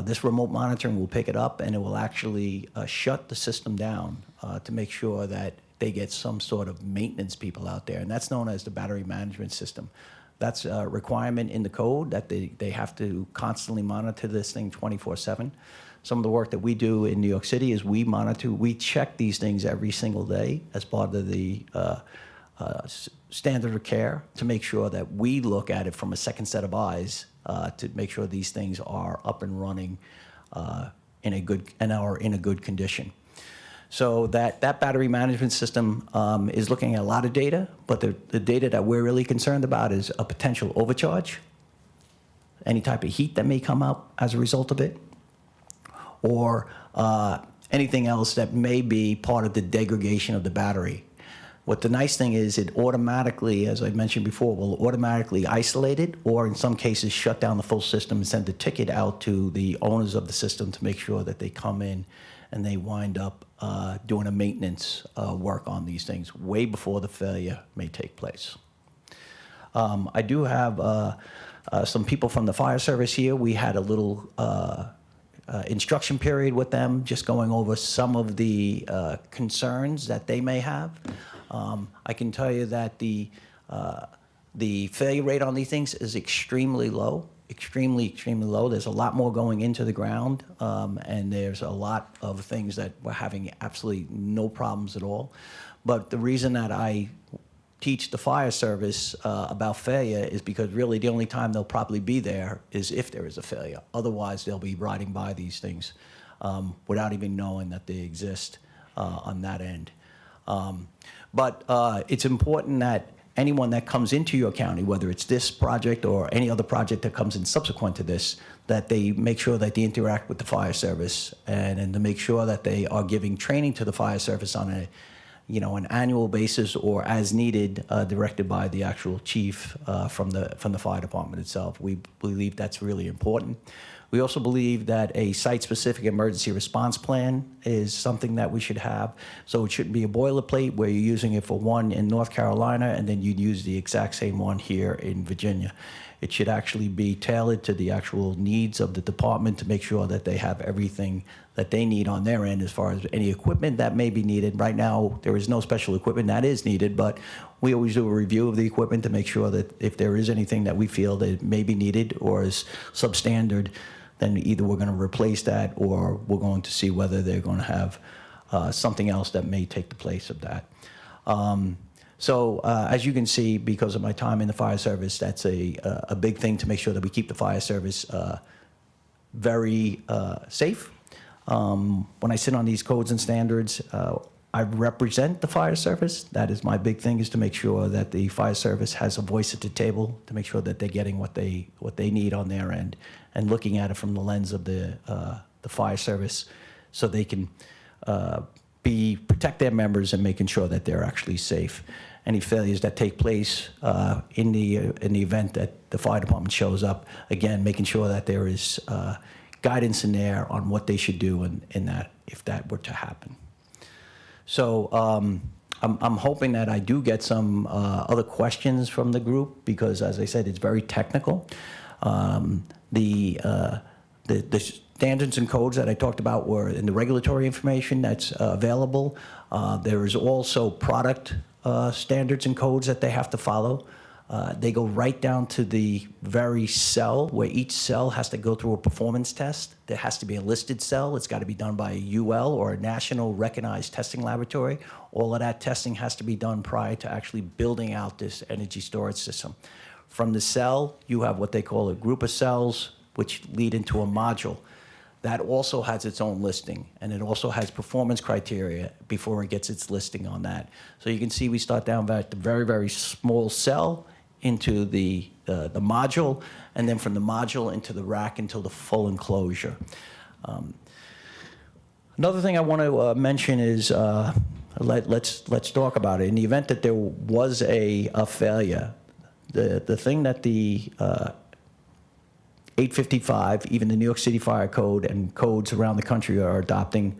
this remote monitoring will pick it up and it will actually shut the system down to make sure that they get some sort of maintenance people out there. And that's known as the battery management system. That's a requirement in the code that they have to constantly monitor this thing 24/7. Some of the work that we do in New York City is we check these things every single day as part of the standard of care to make sure that we look at it from a second set of eyes to make sure these things are up and running in a good condition. So that battery management system is looking at a lot of data, but the data that we're really concerned about is a potential overcharge, any type of heat that may come out as a result of it, or anything else that may be part of the degradation of the battery. What the nice thing is, it automatically, as I mentioned before, will automatically isolate it, or in some cases shut down the full system and send a ticket out to the owners of the system to make sure that they come in and they wind up doing a maintenance work on these things way before the failure may take place. I do have some people from the fire service here. We had a little instruction period with them, just going over some of the concerns that they may have. I can tell you that the failure rate on these things is extremely low, extremely low. There's a lot more going into the ground, and there's a lot of things that we're having absolutely no problems at all. But the reason that I teach the fire service about failure is because really the only time they'll probably be there is if there is a failure. Otherwise, they'll be riding by these things without even knowing that they exist on that end. But it's important that anyone that comes into your county, whether it's this project or any other project that comes in subsequent to this, that they make sure that they interact with the fire service and to make sure that they are giving training to the fire service on an annual basis or as needed, directed by the actual chief from the fire department itself. We believe that's really important. We also believe that a site-specific emergency response plan is something that we should have. So it shouldn't be a boilerplate where you're using it for one in North Carolina and then you'd use the exact same one here in Virginia. It should actually be tailored to the actual needs of the department to make sure that they have everything that they need on their end as far as any equipment that may be needed. Right now, there is no special equipment that is needed, but we always do a review of the equipment to make sure that if there is anything that we feel that may be needed or is substandard, then either we're going to replace that or we're going to see whether they're going to have something else that may take the place of that. So as you can see, because of my time in the fire service, that's a big thing to make sure that we keep the fire service very safe. When I sit on these codes and standards, I represent the fire service. That is my big thing, is to make sure that the fire service has a voice at the table, to make sure that they're getting what they need on their end, and looking at it from the lens of the fire service, so they can protect their members and making sure that they're actually safe. Any failures that take place in the event that the fire department shows up, again, making sure that there is guidance in there on what they should do in that, if that were to happen. So I'm hoping that I do get some other questions from the group, because as I said, it's very technical. The standards and codes that I talked about were in the regulatory information that's available. There is also product standards and codes that they have to follow. They go right down to the very cell, where each cell has to go through a performance test. There has to be a listed cell. It's got to be done by a UL or a national recognized testing laboratory. All of that testing has to be done prior to actually building out this energy storage system. From the cell, you have what they call a group of cells, which lead into a module. That also has its own listing, and it also has performance criteria before it gets its listing on that. So you can see we start down at the very, very small cell into the module, and then from the module into the rack until the full enclosure. Another thing I want to mention is, let's talk about it. In the event that there was a failure, the thing that the 855, even the New York City Fire Code and codes around the country are adopting,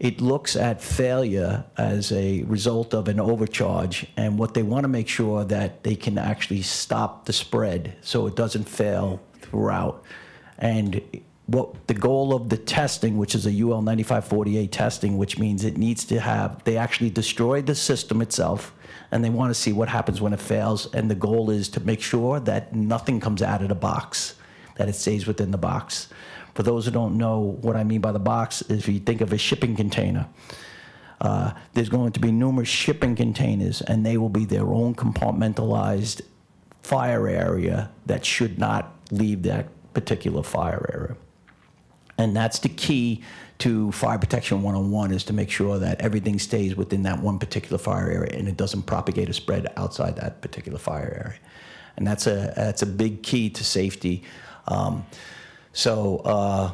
it looks at failure as a result of an overcharge, and what they want to make sure that they can actually stop the spread so it doesn't fail throughout. And what the goal of the testing, which is a UL 9548 testing, which means it needs to have, they actually destroy the system itself, and they want to see what happens when it fails, and the goal is to make sure that nothing comes out of the box, that it stays within the box. For those who don't know what I mean by the box, if you think of a shipping container, there's going to be numerous shipping containers, and they will be their own compartmentalized fire area that should not leave that particular fire area. And that's the key to Fire Protection 101, is to make sure that everything stays within that one particular fire area and it doesn't propagate or spread outside that particular fire area. And that's a big key to safety. So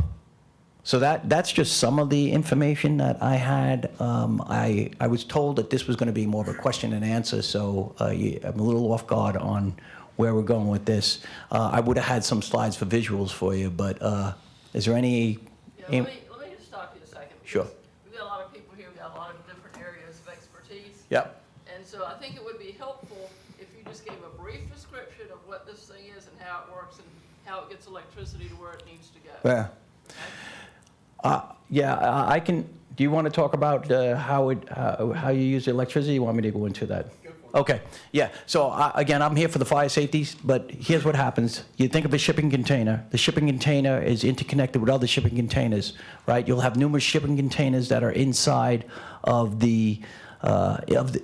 that's just some of the information that I had. I was told that this was going to be more of a question and answer, so I'm a little off guard on where we're going with this. I would have had some slides for visuals for you, but is there any? Yeah, let me just stop you a second. Sure. We've got a lot of people here, we've got a lot of different areas of expertise. Yep. And so I think it would be helpful if you just gave a brief description of what this thing is and how it works and how it gets electricity to where it needs to go. Yeah. Yeah, I can. Do you want to talk about how you use the electricity? You want me to go into that? Go for it. Okay. Yeah. So again, I'm here for the fire safety, but here's what happens. You think of a shipping container. The shipping container is interconnected with other shipping containers, right? You'll have numerous shipping containers that are inside of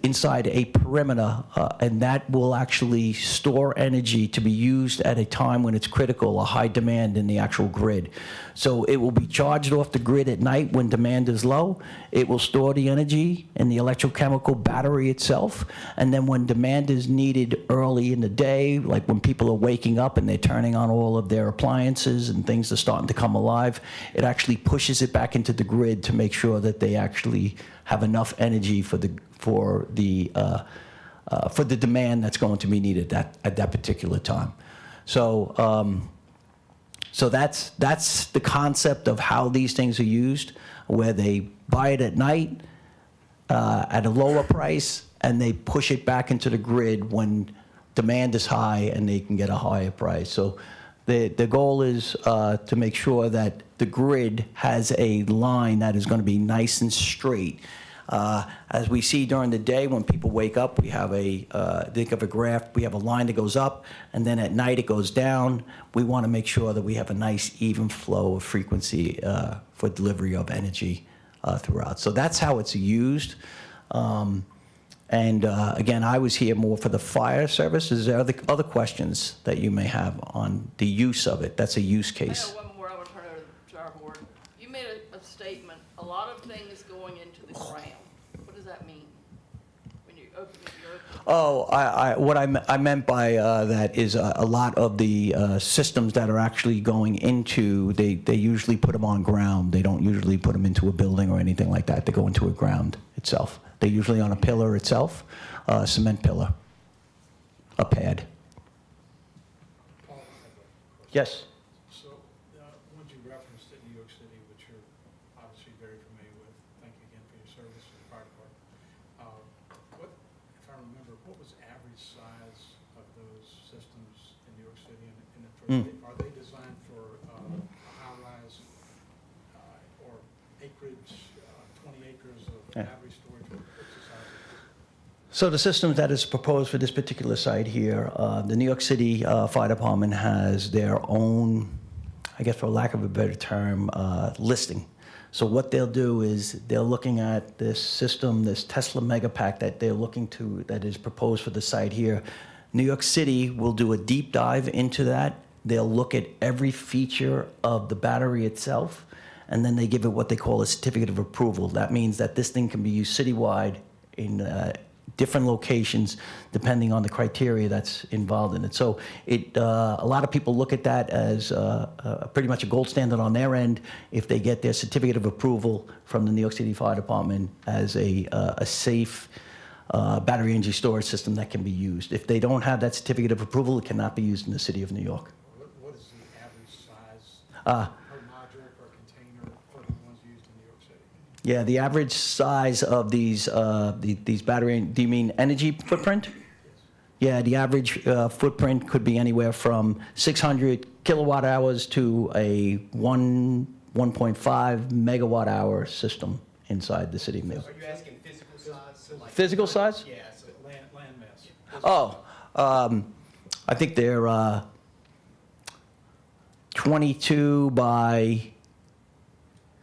inside a perimeter, and that will actually store energy to be used at a time when it's critical, a high demand in the actual grid. So it will be charged off the grid at night when demand is low. It will store the energy in the electrochemical battery itself, and then when demand is needed early in the day, like when people are waking up and they're turning on all of their appliances and things are starting to come alive, it actually pushes it back into the grid to make sure that they actually have enough energy for the demand that's going to be needed at that particular time. So that's the concept of how these things are used, where they buy it at night at a lower price, and they push it back into the grid when demand is high and they can get a higher price. So the goal is to make sure that the grid has a line that is going to be nice and straight. As we see during the day, when people wake up, we have think of a graph, we have a line that goes up, and then at night it goes down. We want to make sure that we have a nice even flow of frequency for delivery of energy throughout. So that's how it's used. Again, I was here more for the fire service. Is there other questions that you may have on the use of it? That's a use case. I know one more I would turn over to our board. You made a statement, a lot of things going into the ground. What does that mean? When you open your Oh, what I meant by that is a lot of the systems that are actually going into, they usually put them on ground. They don't usually put them into a building or anything like that. They go into a ground itself. They're usually on a pillar itself, a cement pillar, a pad. Yes? So, once you referenced it, New York City, which you're obviously very familiar with, thank you again for your service to the fire department. What, if I remember, what was the average size of those systems in New York City? Are they designed for a high-rise or acreage, 20 acres of average storage? What's the size of it? So the system that is proposed for this particular site here, the New York City Fire Department has their own, I guess for lack of a better term, listing. So what they'll do is they're looking at this system, this Tesla Megapack that they're looking to, that is proposed for the site here. New York City will do a deep dive into that. They'll look at every feature of the battery itself, and then they give it what they call a certificate of approval. That means that this thing can be used citywide in different locations depending on the criteria that's involved in it. So a lot of people look at that as pretty much a gold standard on their end if they get their certificate of approval from the New York City Fire Department as a safe battery energy storage system that can be used. If they don't have that certificate of approval, it cannot be used in the city of New York. What is the average size per module, per container for the ones used in New York City? Yeah, the average size of these battery, do you mean energy footprint? Yeah, the average footprint could be anywhere from 600 kilowatt hours to a 1.5 megawatt hour system inside the city of New York. Are you asking physical size? Like Physical size? Yeah, so land mass. Oh, I think they're 22 by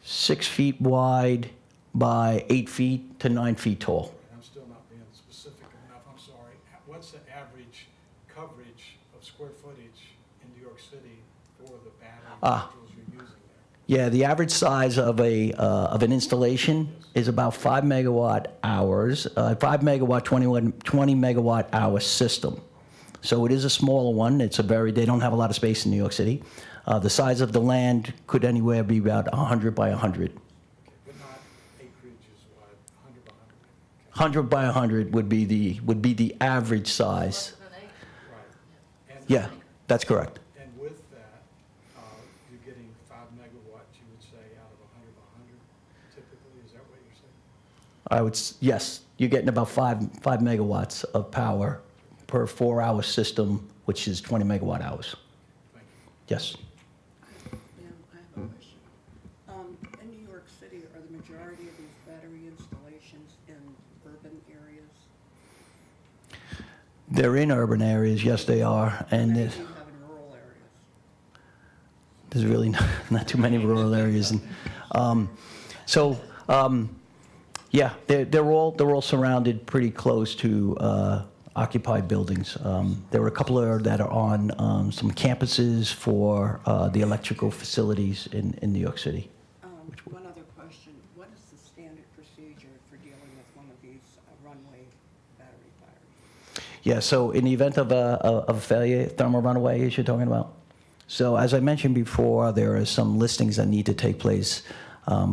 6 feet wide by 8 feet to 9 feet tall. I'm still not being specific enough, I'm sorry. What's the average coverage of square footage in New York City for the battery modules you're using there? Yeah, the average size of an installation is about 5 megawatt hours, 5 megawatt, 20 megawatt hour system. So it is a smaller one. They don't have a lot of space in New York City. The size of the land could anywhere be about 100 by 100. Okay, but not acreages wide, 100 by 100. 100 by 100 would be the average size. Right. And Yeah, that's correct. And with that, you're getting 5 megawatts, you would say, out of 100 by 100 typically, is that what you're saying? Yes, you're getting about 5 megawatts of power per 4-hour system, which is 20 megawatt hours. Thank you. Yes. Ma'am, I have a question. In New York City, are the majority of these battery installations in urban areas? They're in urban areas, yes, they are. And Many there's, do you have in rural areas? there's really not too many rural areas. And, yeah, they're all surrounded pretty close to occupied buildings. There were a couple that are on some campuses for the electrical facilities in New York City. One other question. What is the standard procedure for dealing with one of these runway battery fires? Yeah, so in the event of a failure, thermal runaway, as you're talking about. So as I mentioned before, there are some listings that need to take place.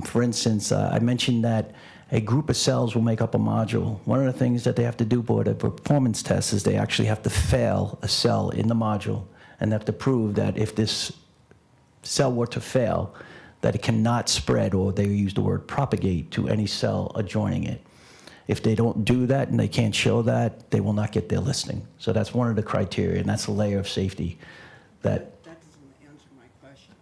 For instance, I mentioned that a group of cells will make up a module. One of the things that they have to do for the performance test is they actually have to fail a cell in the module and have to prove that if this cell were to fail, that it cannot spread, or they use the word propagate, to any cell adjoining it. If they don't do that and they can't show that, they will not get their listing. So that's one of the criteria, and that's a layer of safety that. That doesn't answer my question.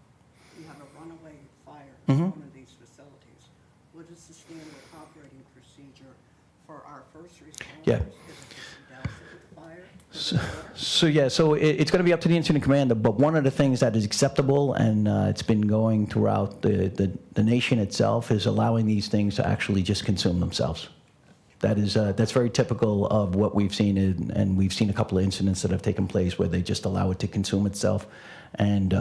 You have a runaway fire in one of these facilities. What is the standard operating procedure for our first responders? Yeah. Is it to douse it with fire? Is it water? So it's going to be up to the incident commander, but one of the things that is acceptable, and it's been going throughout the nation itself, is allowing these things to actually just consume themselves. That's very typical of what we've seen, and we've seen a couple of incidents that have taken place where they just allow it to consume itself, and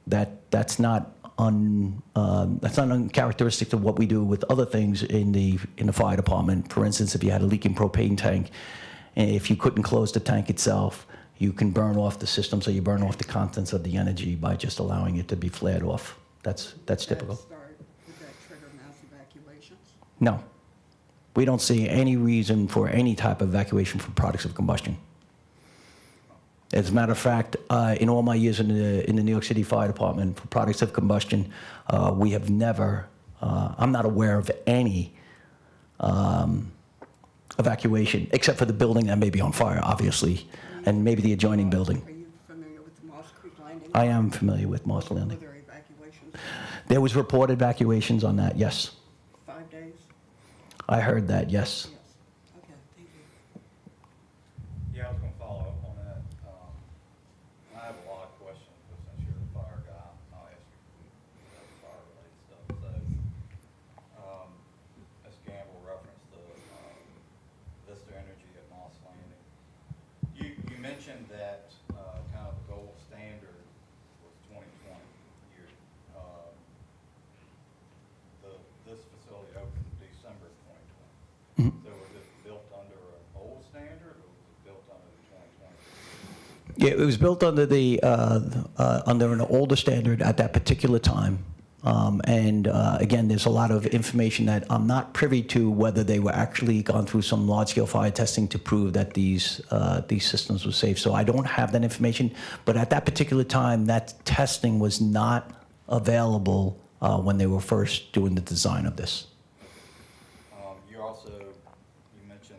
that's not uncharacteristic of what we do with other things in the fire department. For instance, if you had a leaking propane tank And if you couldn't close the tank itself, you can burn off the system, so you burn off the contents of the energy by just allowing it to be flared off. That's typical. Would that trigger mass evacuations? No. We don't see any reason for any type of evacuation for products of combustion. As a matter of fact, in all my years in the New York City Fire Department, for products of combustion, we have never, I'm not aware of any evacuation, except for the building that may be on fire, obviously, and maybe the adjoining building. Are you familiar with the Moss Creek Landing? I am familiar with Moss Were Landing. there evacuations? There was reported evacuations on that, yes. 5 days? I heard that, yes. Yes. Okay, thank you. Yeah, I was gonna follow up on that. I have a lot of questions, but since you're the fire guy, I'll ask you fire-related stuff. So, Ms. Gamble referenced the Vista Energy at Moss Landing. You mentioned that kind of the gold standard was 2020 year. This facility opened in December of 2020. So was it built under an old standard, or was it built under the 2020? Yeah, it was built under an older standard at that particular time. Again, there's a lot of information that I'm not privy to, whether they were actually gone through some large-scale fire testing to prove that these systems were safe. So I don't have that information. But at that particular time, that testing was not available when they were first doing the design of this. You mentioned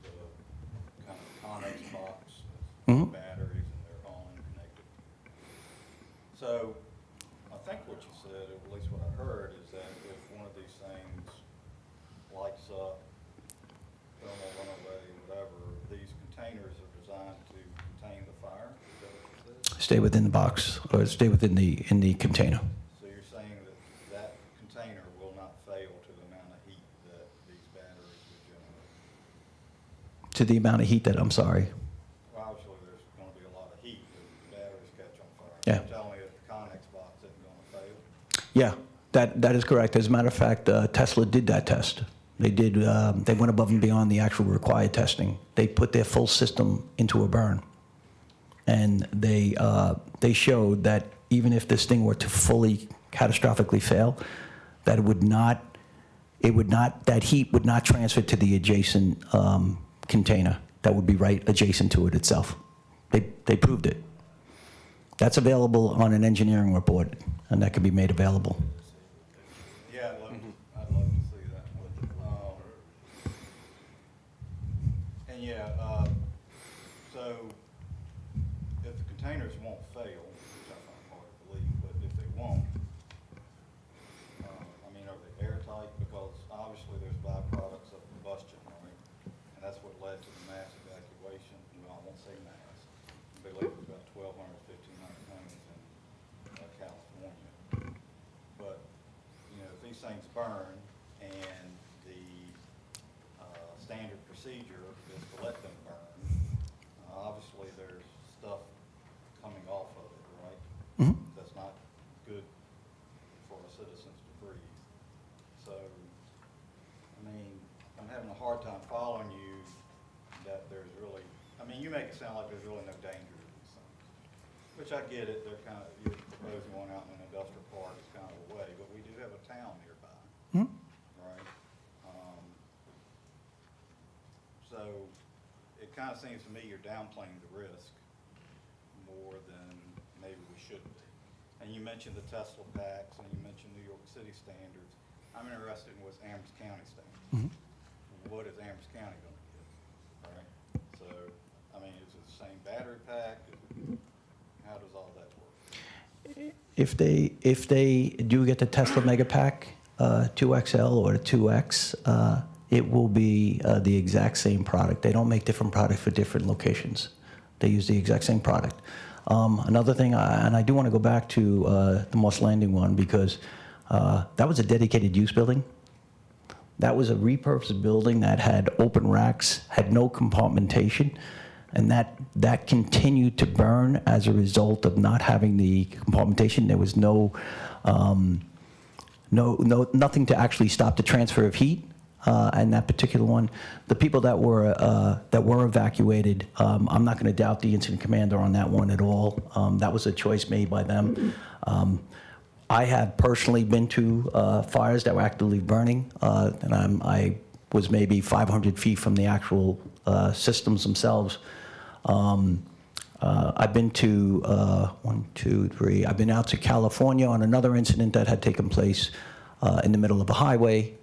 the kind of Connex box, Mhm. batteries, and they're all interconnected. So I think what you said, or at least what I heard, is that if one of these things lights up, thermal runaway, whatever, these containers are designed to contain the fire? Is that what you said? Stay within the box, or stay within in the container. So you're saying that that container will not fail to the amount of heat that these batteries would generate? To the amount of heat that, I'm sorry. Well, obviously, there's gonna be a lot of heat if the batteries catch on fire. Yeah. You're telling me that the Connex box isn't gonna fail? Yeah, that is correct. As a matter of fact, Tesla did that test. They did. They went above and beyond the actual required testing. They put their full system into a burn, and they showed that even if this thing were to fully catastrophically fail, that that heat would not transfer to the adjacent container that would be right adjacent to it itself. They proved it. That's available on an engineering report, and that can be made available. Yeah, I'd love to see that. And yeah, so if the containers won't fail, which I find hard to believe, but if they won't, I mean, are they airtight? Because obviously there's byproducts of combustion, right? And that's what led to the mass evacuation. Well, I won't say mass. I believe it was about 1,200, 1,500 homes in California. But, you know, if these things burn and the standard procedure is to let them burn, obviously there's stuff coming off of it, right? Mhm. That's not good for our citizens to breathe. So, I mean, I'm having a hard time following you that there's really, I mean, you make it sound like there's really no danger to these things. Which I get it, they're kind of, you're proposing one out in an industrial park, it's kind of away, but we do have a town nearby, Mhm. right? So it kind of seems to me you're downplaying the risk more than maybe we should be. And you mentioned the Tesla packs, and you mentioned New York City standards. I'm interested in what's Amherst County standards. What is Amherst County gonna get, all right? So, I mean, is it the same battery pack? How does all that work? If they do get the Tesla Megapack 2XL or the 2X, it will be the exact same product. They don't make different products for different locations. They use the exact same product. Another thing, and I do want to go back to the Moss Landing one, because that was a dedicated use building. That was a repurposed building that had open racks, had no compartmentation, and that continued to burn as a result of not having the compartmentation. There was nothing to actually stop the transfer of heat. and that particular one, the people that were evacuated, I'm not going to doubt the incident commander on that one at all. That was a choice made by them. I have personally been to fires that were actively burning, and I was maybe 500 feet from the actual systems themselves. I've been to I've been out to California on another incident that had taken place in the middle of a highway.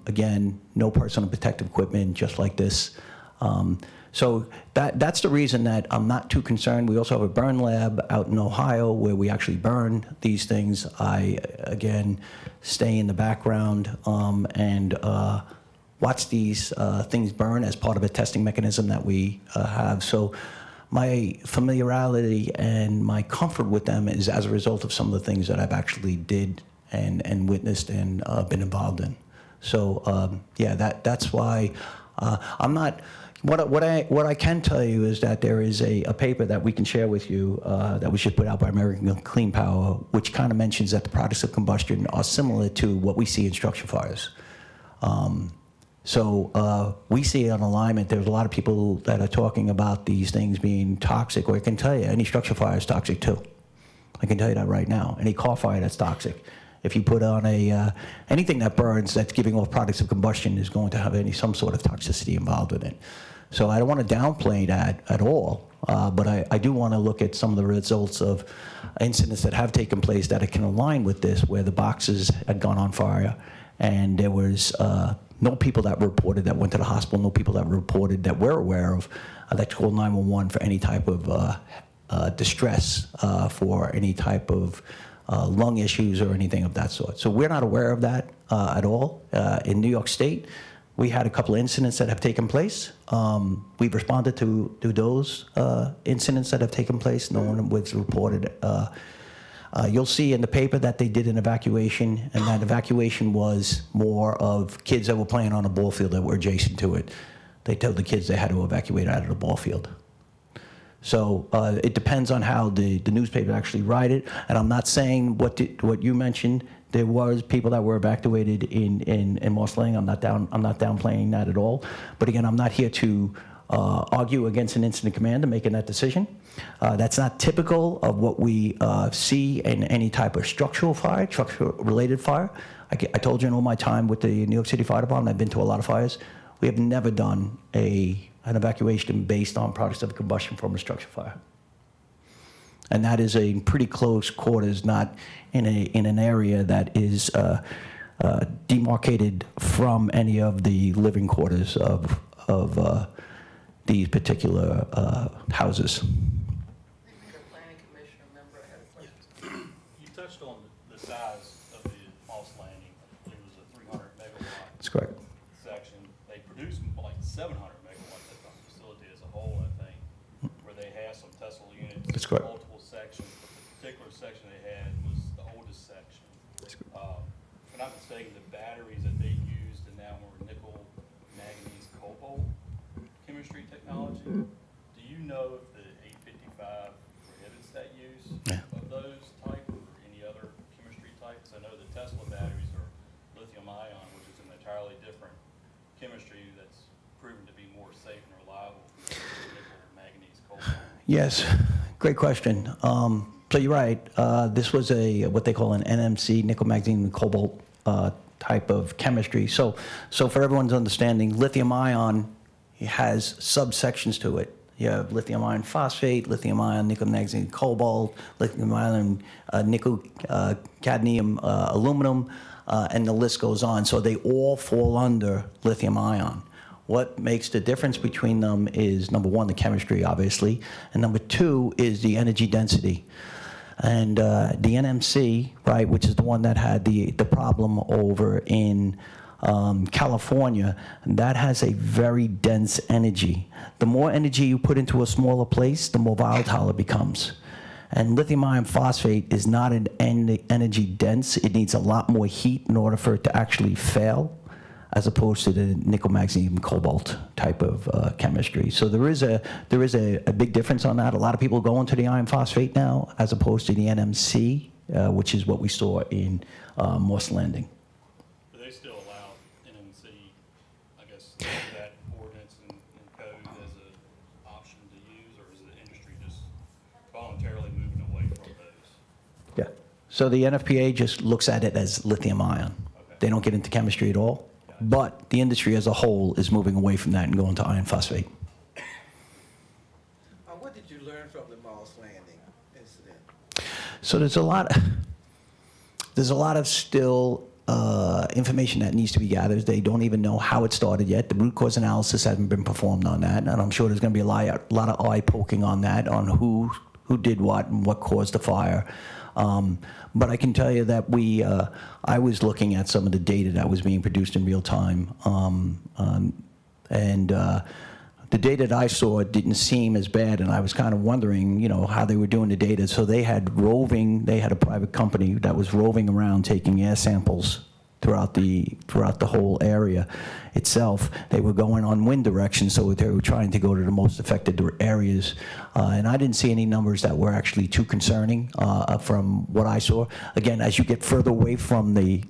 Again, no personal protective equipment, just like this. So that's the reason that I'm not too concerned. We also have a burn lab out in Ohio where we actually burn these things. I, again, stay in the background and watch these things burn as part of a testing mechanism that we have. So my familiarity and my comfort with them is as a result of some of the things that I've actually did and witnessed and been involved in. So yeah, that's why I'm not. What I can tell you is that there is a paper that we can share with you that was just put out by American Clean Power, which kind of mentions that the products of combustion are similar to what we see in structure fires. So we see an alignment. There's a lot of people that are talking about these things being toxic. Or I can tell you, any structure fire is toxic too. I can tell you that right now. Any car fire that's toxic. If you put on anything that burns that's giving off products of combustion is going to have some sort of toxicity involved with it. So I don't want to downplay that at all, but I do want to look at some of the results of incidents that have taken place that it can align with this, where the boxes had gone on fire and there was no people that reported that went to the hospital, no people that reported that we're aware of that called 911 for any type of distress, for any type of lung issues or anything of that sort. So we're not aware of that at all. In New York State, we had a couple of incidents that have taken place. We've responded to those incidents that have taken place. No one was reported. You'll see in the paper that they did an evacuation, and that evacuation was more of kids that were playing on a ball field that were adjacent to it. They told the kids they had to evacuate out of the ball field. So it depends on how the newspaper actually write it. And I'm not saying what you mentioned. There was people that were evacuated in Moss Landing. I'm not downplaying that at all. But again, I'm not here to argue against an incident commander making that decision. That's not typical of what we see in any type of structural fire, structural-related fire. I told you in all my time with the New York City Fire Department, I've been to a lot of fires. We have never done an evacuation based on products of combustion from a structure fire. And that is a pretty close quarters, not in an area that is demarcated from any of the living quarters of these particular houses. You touched on the size of the Moss Landing. I believe it was a 300 megawatt. That's correct. Section. They produce like 700 megawatts at the facility as a whole, I think, where they have some Tesla units. That's correct. Multiple sections, but the particular section they had was the oldest section. If I'm not mistaken, the batteries that they used in that one were nickel, manganese, cobalt chemistry technology. Do you know if the 855 prohibits that use of those type or any other chemistry types? I know the Tesla batteries are lithium ion, which is an entirely different chemistry that's proven to be more safe and reliable than nickel, manganese, cobalt. Yes, great question. So you're right. This was what they call an NMC, nickel, manganese, and cobalt type of chemistry. So for everyone's understanding, lithium ion has subsections to it. You have lithium iron phosphate, lithium ion, nickel, manganese, cobalt, lithium ion, nickel, cadmium, aluminum, and the list goes on. So they all fall under lithium ion. What makes the difference between them is, number one, the chemistry, obviously, and number two is the energy density. And the NMC, right, which is the one that had the problem over in California, that has a very dense energy. The more energy you put into a smaller place, the more volatile it becomes. And lithium iron phosphate is not an energy dense. It needs a lot more heat in order for it to actually fail, as opposed to the nickel, magnesium, cobalt type of chemistry. So there is a big difference on that. A lot of people go into the iron phosphate now, as opposed to the NMC, which is what we saw in Moss Landing. Do they still allow NMC So the NFPA just looks at it as lithium ion. They don't get into chemistry at all. But the industry as a whole is moving away from that and going to iron phosphate. What did you learn from the Moss Landing incident? So there's a lot of still information that needs to be gathered. They don't even know how it started yet. The root cause analysis hasn't been performed on that, and I'm sure there's going to be a lot of eye poking on that, on who did what and what caused the fire. But I can tell you that I was looking at some of the data that was being produced in real time, and the data that I saw didn't seem as bad, and I was kind of wondering, how they were doing the data. So they had a private company that was roving around taking air samples throughout the whole area itself. They were going on wind direction, so they were trying to go to the most affected areas. And I didn't see any numbers that were actually too concerning from what I saw. Again, as you get further away from the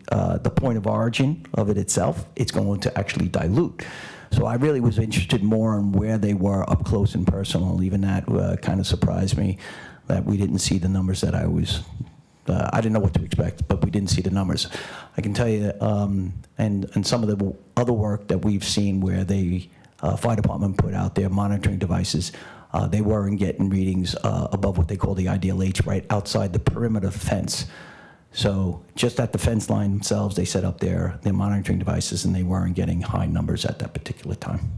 point of origin of it itself, it's going to actually dilute. So I really was interested more in where they were up close and personal. Even that kind of surprised me, that we didn't see the numbers that I didn't know what to expect, but we didn't see the numbers. I can tell you, and some of the other work that we've seen where the fire department put out their monitoring devices, they weren't getting readings above what they call the ideal H, right outside the perimeter fence. So just at the fence line themselves, they set up their monitoring devices, and they weren't getting high numbers at that particular time.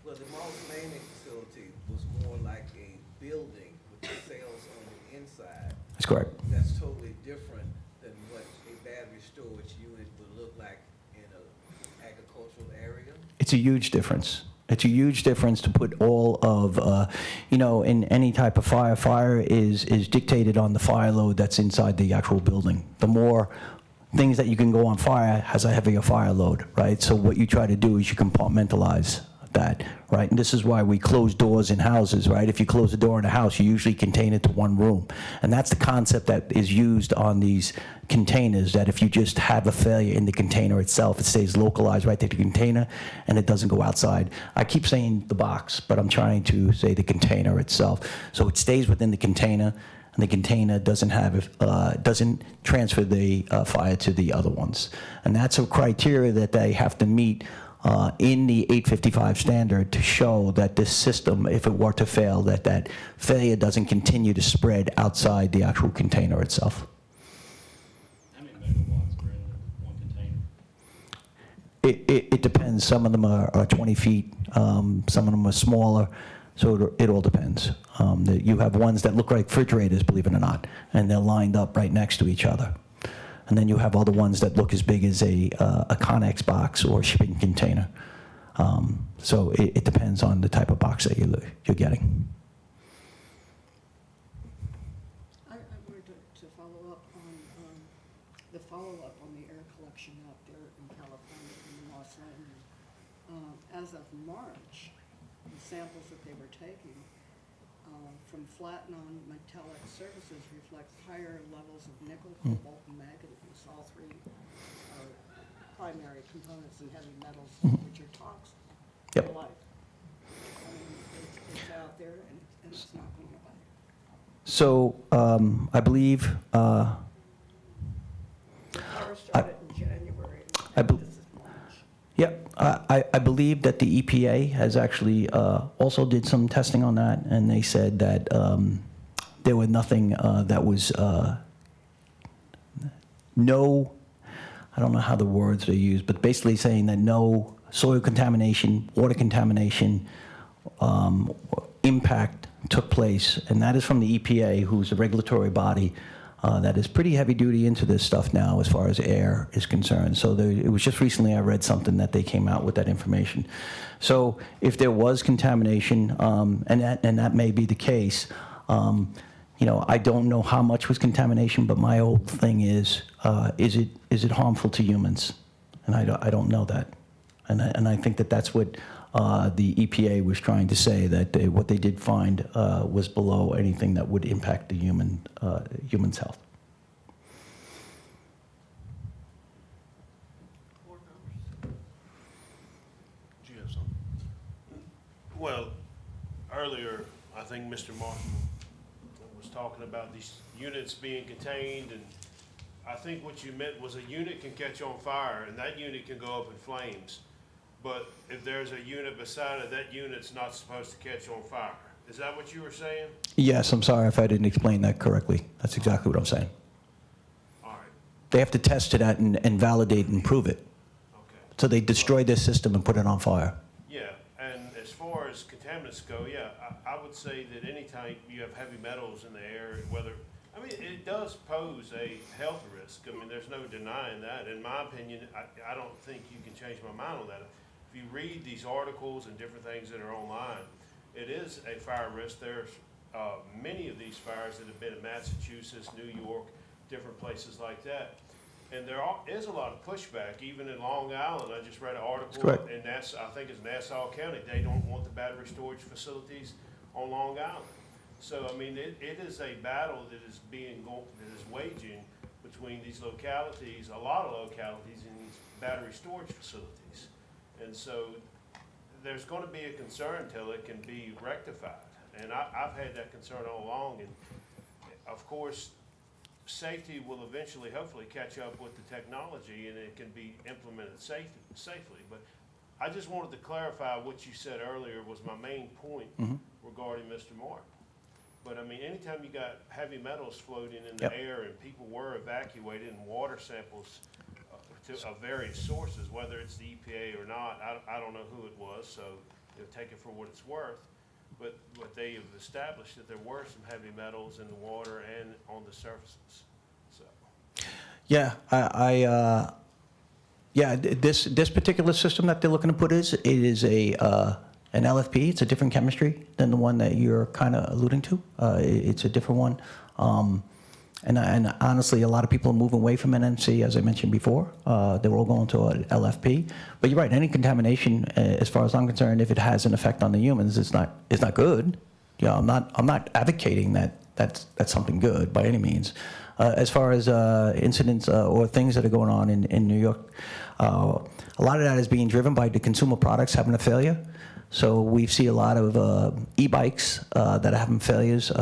Well, the Moss Landing facility was more like a building with the cells on the inside. That's correct. That's totally different than what a battery storage unit would look like in an agricultural area. It's a huge difference. It's a huge difference to put all of, in any type of fire is dictated on the fire load that's inside the actual building. The more things that you can go on fire has a heavier fire load, right? So what you try to do is you compartmentalize that, right? And this is why we close doors in houses, right? If you close a door in a house, you usually contain it to one room. And that's the concept that is used on these containers, that if you just have a failure in the container itself, it stays localized right to the container and it doesn't go outside. I keep saying the box, but I'm trying to say the container itself. So it stays within the container, and the container doesn't transfer the fire to the other ones. And that's a criteria that they have to meet in the 855 standard to show that this system, if it were to fail, that failure doesn't continue to spread outside the actual container itself. How many megawatts are in one container? It depends. Some of them are 20 feet. Some of them are smaller. So it all depends. You have ones that look like refrigerators, believe it or not, and they're lined up right next to each other. And then you have other ones that look as big as a Connex box or a shipping container. So it depends on the type of box that you're getting. I wanted to follow up on the follow-up on the air collection out there in California in the Moss Landing. As of March, the samples that they were taking from flat non-metallic surfaces reflect higher levels of nickel, cobalt, and manganese, all three are primary components in heavy metals, which are toxic to Yep. life. It's out there, and it's not going away. So I believe The fire started in January, I and bel- this is March. Yep, I believe that the EPA has actually also did some testing on that, and they said that there was nothing that was no, I don't know how the words are used, but basically saying that no soil contamination, water contamination impact took place, and that is from the EPA, who's a regulatory body that is pretty heavy duty into this stuff now as far as air is concerned. So it was just recently I read something that they came out with that information. So if there was contamination, and that may be the case, I don't know how much was contamination, but my whole thing is it harmful to humans? And I don't know that. And I think that that's what the EPA was trying to say, that what they did find was below anything that would impact the human's health. Do you have something? Well, earlier, I think Mr. Marshall was talking about these units being contained, and I think what you meant was a unit can catch on fire and that unit can go up in flames. But if there's a unit beside it, that unit's not supposed to catch on fire. Is that what you were saying? Yes, I'm sorry if I didn't explain that correctly. That's exactly what I'm saying. All right, They have to test to that and validate and prove it. okay. So they destroy this system and put it on fire. Yeah, and as far as contaminants go, yeah, I would say that anytime you have heavy metals in the air, whether, I mean, it does pose a health risk. I mean, there's no denying that. In my opinion, I don't think you can change my mind on that. If you read these articles and different things that are online, it is a fire risk. There's many of these fires that have been in Massachusetts, New York, different places like that. And there is a lot of pushback, even in Long Island. I just read an article correct. in I think it's Nassau County. They don't want the battery storage facilities on Long Island. So, I mean, it is a battle that is waging between these localities, a lot of localities, and these battery storage facilities. And so there's going to be a concern until it can be rectified. And I've had that concern all along. And of course, safety will eventually, hopefully, catch up with the technology and it can be implemented safely. But I just wanted to clarify what you said earlier was my main point regarding Mr. Martin. But I mean, anytime you got heavy metals floating in the air and people were evacuated and water samples of various sources, whether it's the EPA or not, I don't know who it was, so you'll take it for what it's worth. But they have established that there were some heavy metals in the water and on the surfaces. So. Yeah, this particular system that they're looking to put it is an LFP. It's a different chemistry than the one that you're kind of alluding to. It's a different one. And honestly, a lot of people are moving away from NMC, as I mentioned before. They're all going to an LFP. But you're right, any contamination, as far as I'm concerned, if it has an effect on the humans, it's not good. You know, I'm not advocating that's something good by any means. As far as incidents or things that are going on in New York, a lot of that is being driven by the consumer products having a failure. So we see a lot of e-bikes that are having failures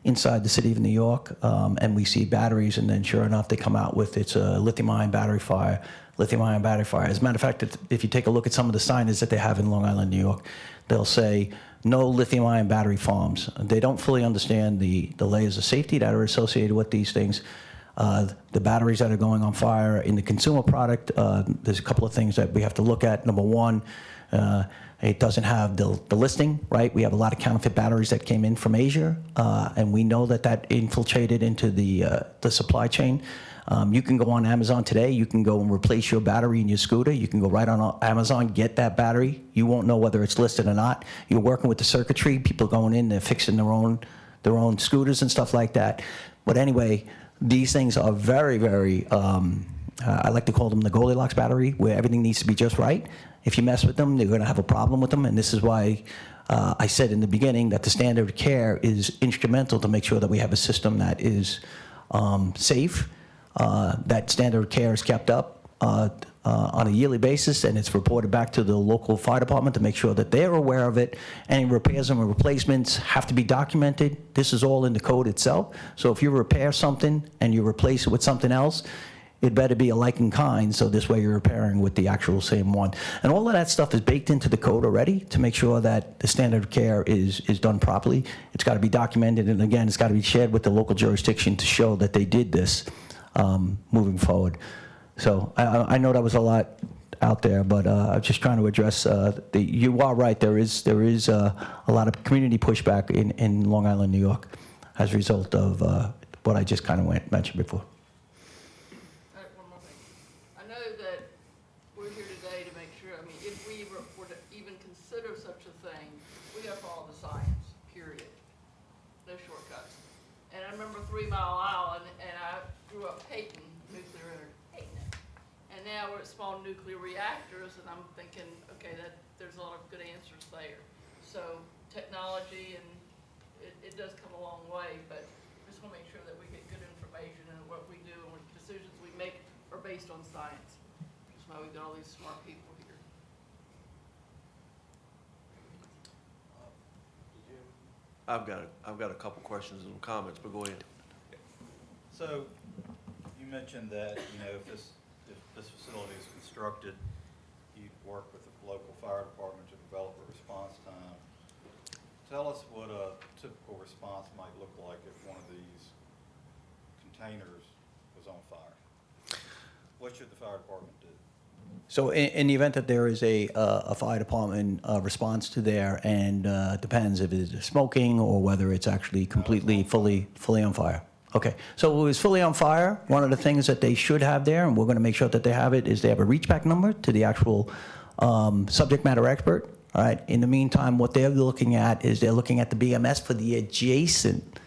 inside the city of New York, and we see batteries, and then sure enough, they come out with it's a lithium-ion battery fire. As a matter of fact, if you take a look at some of the signage that they have in Long Island, New York, they'll say, no lithium-ion battery farms. They don't fully understand the layers of safety that are associated with these things. The batteries that are going on fire in the consumer product, there's a couple of things that we have to look at. Number one, it doesn't have the listing, right? We have a lot of counterfeit batteries that came in from Asia, and we know that infiltrated into the supply chain. You can go on Amazon today. You can go and replace your battery in your scooter. You can go right on Amazon, get that battery. You won't know whether it's listed or not. You're working with the circuitry. People going in, they're fixing their own scooters and stuff like that. But anyway, these things are very, very, I like to call them the Goldilocks battery, where everything needs to be just right. If you mess with them, you're going to have a problem with them. And this is why I said in the beginning that the standard of care is instrumental to make sure that we have a system that is safe, that standard of care is kept up on a yearly basis, and it's reported back to the local fire department to make sure that they're aware of it. Any repairs and replacements have to be documented. This is all in the code itself. So if you repair something and you replace it with something else, it better be alike in kind, so this way you're repairing with the actual same one. And all of that stuff is baked into the code already to make sure that the standard of care is done properly. It's got to be documented, and again, it's got to be shared with the local jurisdiction to show that they did this moving forward. So I know that was a lot out there, but I'm just trying to address, you are right, there is a lot of community pushback in Long Island, New York, as a result of what I just kind of mentioned before. Now we're at small nuclear reactors, and I'm thinking, okay, there's a lot of good answers there. So technology, and it does come a long way, but we just want to make sure that we get good information, and what we do and what decisions we make are based on science. That's why we've got all these smart people here. I've got a couple questions and comments, but go ahead. So, you mentioned that, if this facility is constructed, you work with the local fire department to develop a response time. Tell us what a typical response might look like if one of these containers was on fire. What should the fire department do? So in the event that there is a fire department response to there, and depends if it's smoking or whether it's actually completely, fully on fire. Okay, so if it was fully on fire, one of the things that they should have there, and we're going to make sure that they have it, is they have a reach back number to the actual subject matter expert. All right. In the meantime, what they're looking at is they're looking at the BMS for the adjacent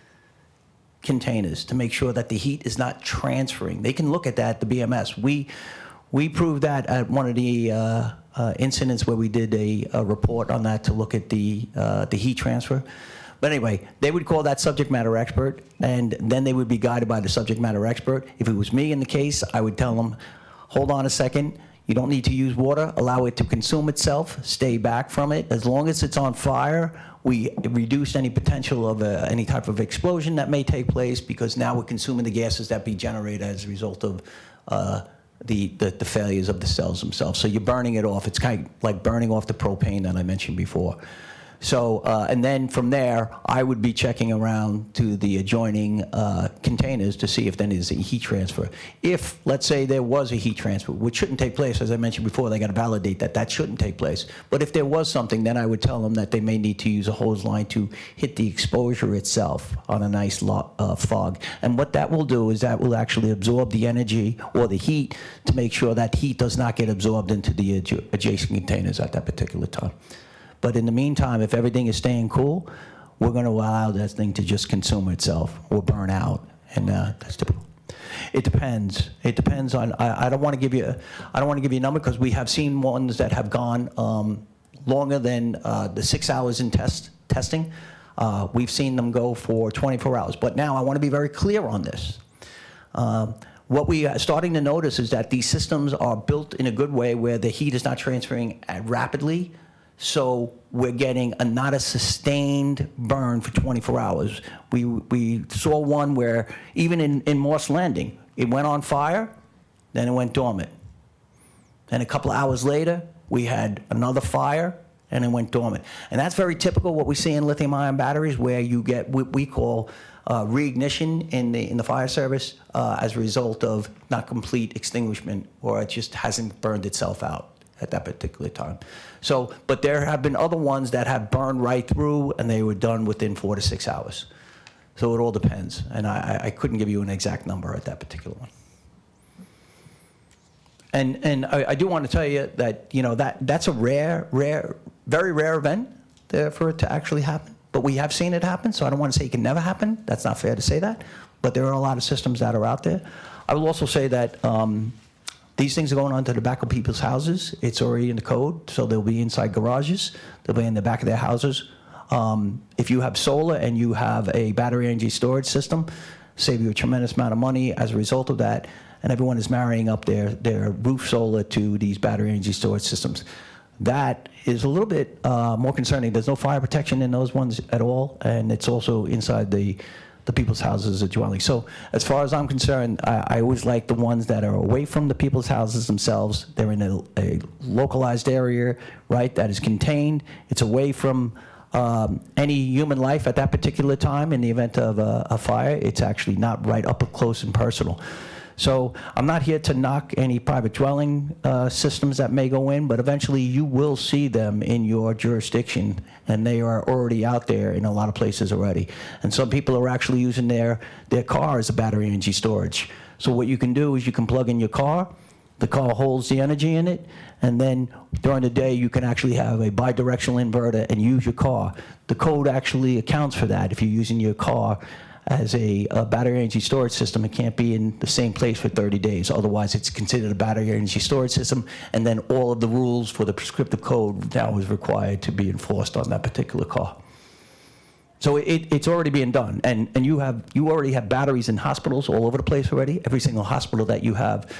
containers to make sure that the heat is not transferring. They can look at that, the BMS. We proved that at one of the incidents where we did a report on that to look at the heat transfer. But anyway, they would call that subject matter expert, and then they would be guided by the subject matter expert. If it was me in the case, I would tell them, hold on a second, you don't need to use water, allow it to consume itself, stay back from it. As long as it's on fire, we reduce any potential of any type of explosion that may take place, because now we're consuming the gases that be generated as a result of the failures of the cells themselves. So you're burning it off. It's kind of like burning off the propane that I mentioned before. So, and then from there, I would be checking around to the adjoining containers to see if then there's a heat transfer. If, let's say, there was a heat transfer, which shouldn't take place, as I mentioned before, they got to validate that that shouldn't take place. But if there was something, then I would tell them that they may need to use a hose line to hit the exposure itself on a nice fog. And what that will do is that will actually absorb the energy or the heat to make sure that heat does not get absorbed into the adjacent containers at that particular time. But in the meantime, if everything is staying cool, we're going to allow that thing to just consume itself or burn out, and that's typical. It depends. It depends on. I don't want to give you. I don't want to give you a number, because we have seen ones that have gone longer than the 6 hours in testing. We've seen them go for 24 hours. But now I want to be very clear on this. What we are starting to notice is that these systems are built in a good way where the heat is not transferring rapidly. So we're getting not a sustained burn for 24 hours. We saw one where even in Morse Landing, it went on fire, then it went dormant. Then a couple of hours later, we had another fire, and it went dormant. And that's very typical what we see in lithium-ion batteries, where you get what we call reignition in the fire service as a result of not complete extinguishment, or it just hasn't burned itself out at that particular time. So, but there have been other ones that have burned right through, and they were done within 4 to 6 hours. So it all depends, and I couldn't give you an exact number at that particular one. And I do want to tell you that, you know, that's a very rare event for it to actually happen. But we have seen it happen, so I don't want to say it can never happen. That's not fair to say that. But there are a lot of systems that are out there. I will also say that these things are going onto the back of people's houses. It's already in the code, so they'll be inside garages. They'll be in the back of their houses. If you have solar and you have a battery energy storage system, save you a tremendous amount of money as a result of that. And everyone is marrying up their roof solar to these battery energy storage systems. That is a little bit more concerning. There's no fire protection in those ones at all, and it's also inside the people's houses as dwelling. So as far as I'm concerned, I always like the ones that are away from the people's houses themselves. They're in a localized area, right, that is contained. It's away from any human life at that particular time. In the event of a fire, it's actually not right up close and personal. So I'm not here to knock any private dwelling systems that may go in, but eventually you will see them in your jurisdiction, and they are already out there in a lot of places already. And some people are actually using their car as a battery energy storage. So what you can do is you can plug in your car, the car holds the energy in it, and then during the day you can actually have a bidirectional inverter and use your car. The code actually accounts for that. If you're using your car as a battery energy storage system, it can't be in the same place for 30 days. Otherwise, it's considered a battery energy storage system, and then all of the rules for the prescriptive code now is required to be enforced on that particular car. So it's already being done, and you already have batteries in hospitals all over the place already. Every single hospital that you have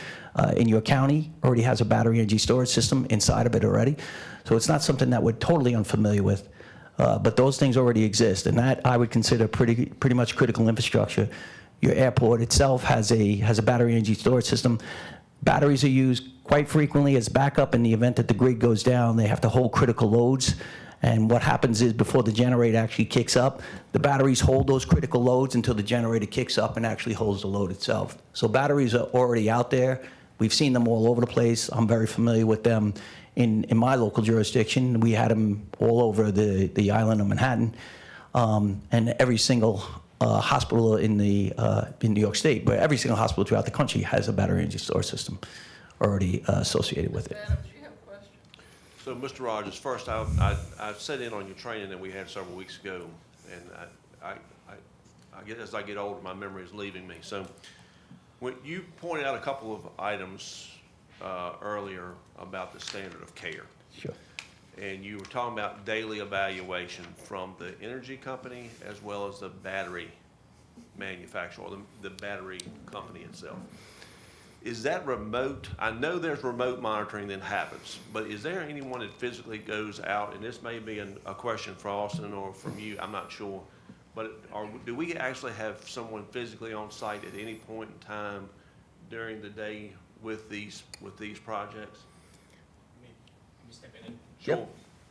in your county already has a battery energy storage system inside of it already. So it's not something that we're totally unfamiliar with. But those things already exist, and that I would consider pretty much critical infrastructure. your airport itself has a battery energy storage system. Batteries are used quite frequently as backup in the event that the grid goes down. They have to hold critical loads. And what happens is before the generator actually kicks up, the batteries hold those critical loads until the generator kicks up and actually holds the load itself. So batteries are already out there. We've seen them all over the place. I'm very familiar with them in my local jurisdiction. We had them all over the island of Manhattan, and every single hospital in New York State, but every single hospital throughout the country has a battery energy storage system already associated with it. Adams, you have a question? So, Mr. Rogers, first, I sat in on your training that we had several weeks ago, and I get, as I get older, my memory is leaving me. So, when you pointed out a couple of items earlier about the standard of care. Sure. And you were talking about daily evaluation from the energy company as well as the battery manufacturer, or the battery company itself. Is that remote? I know there's remote monitoring that happens, but is there anyone that physically goes out, and this may be a question for Austin or from you, I'm not sure, but do we actually have someone physically on site at any point in time during the day with these projects? Let me step in. Sure.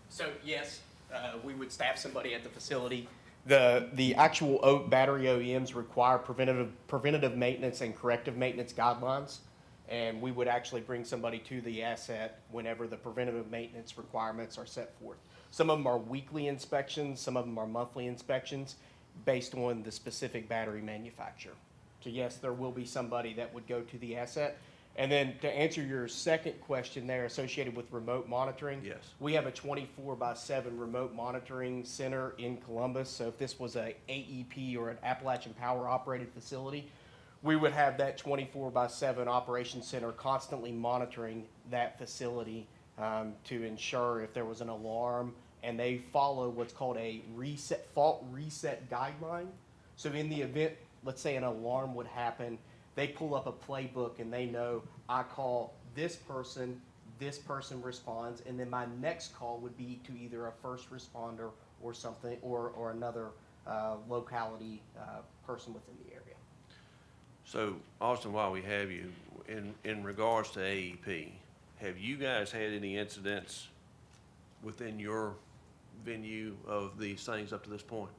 So yes, we would staff somebody at the facility. The actual battery OEMs require preventative maintenance and corrective maintenance guidelines, and we would actually bring somebody to the asset whenever the preventative maintenance requirements are set forth. Some of them are weekly inspections, some of them are monthly inspections based on the specific battery manufacturer. So yes, there will be somebody that would go to the asset. And then to answer your second question there associated with remote monitoring. Yes. We have a 24/7 remote monitoring center in Columbus. So if this was a AEP or an Appalachian Power operated facility, we would have that 24/7 operations center constantly monitoring that facility to ensure if there was an alarm, and they follow what's called a fault reset guideline. So in the event, let's say an alarm would happen, they pull up a playbook and they know, I call this person responds, and then my next call would be to either a first responder or something, or another locality person within the area. So, Austin, while we have you, in regards to AEP, have you guys had any incidents within your venue of these things up to this point?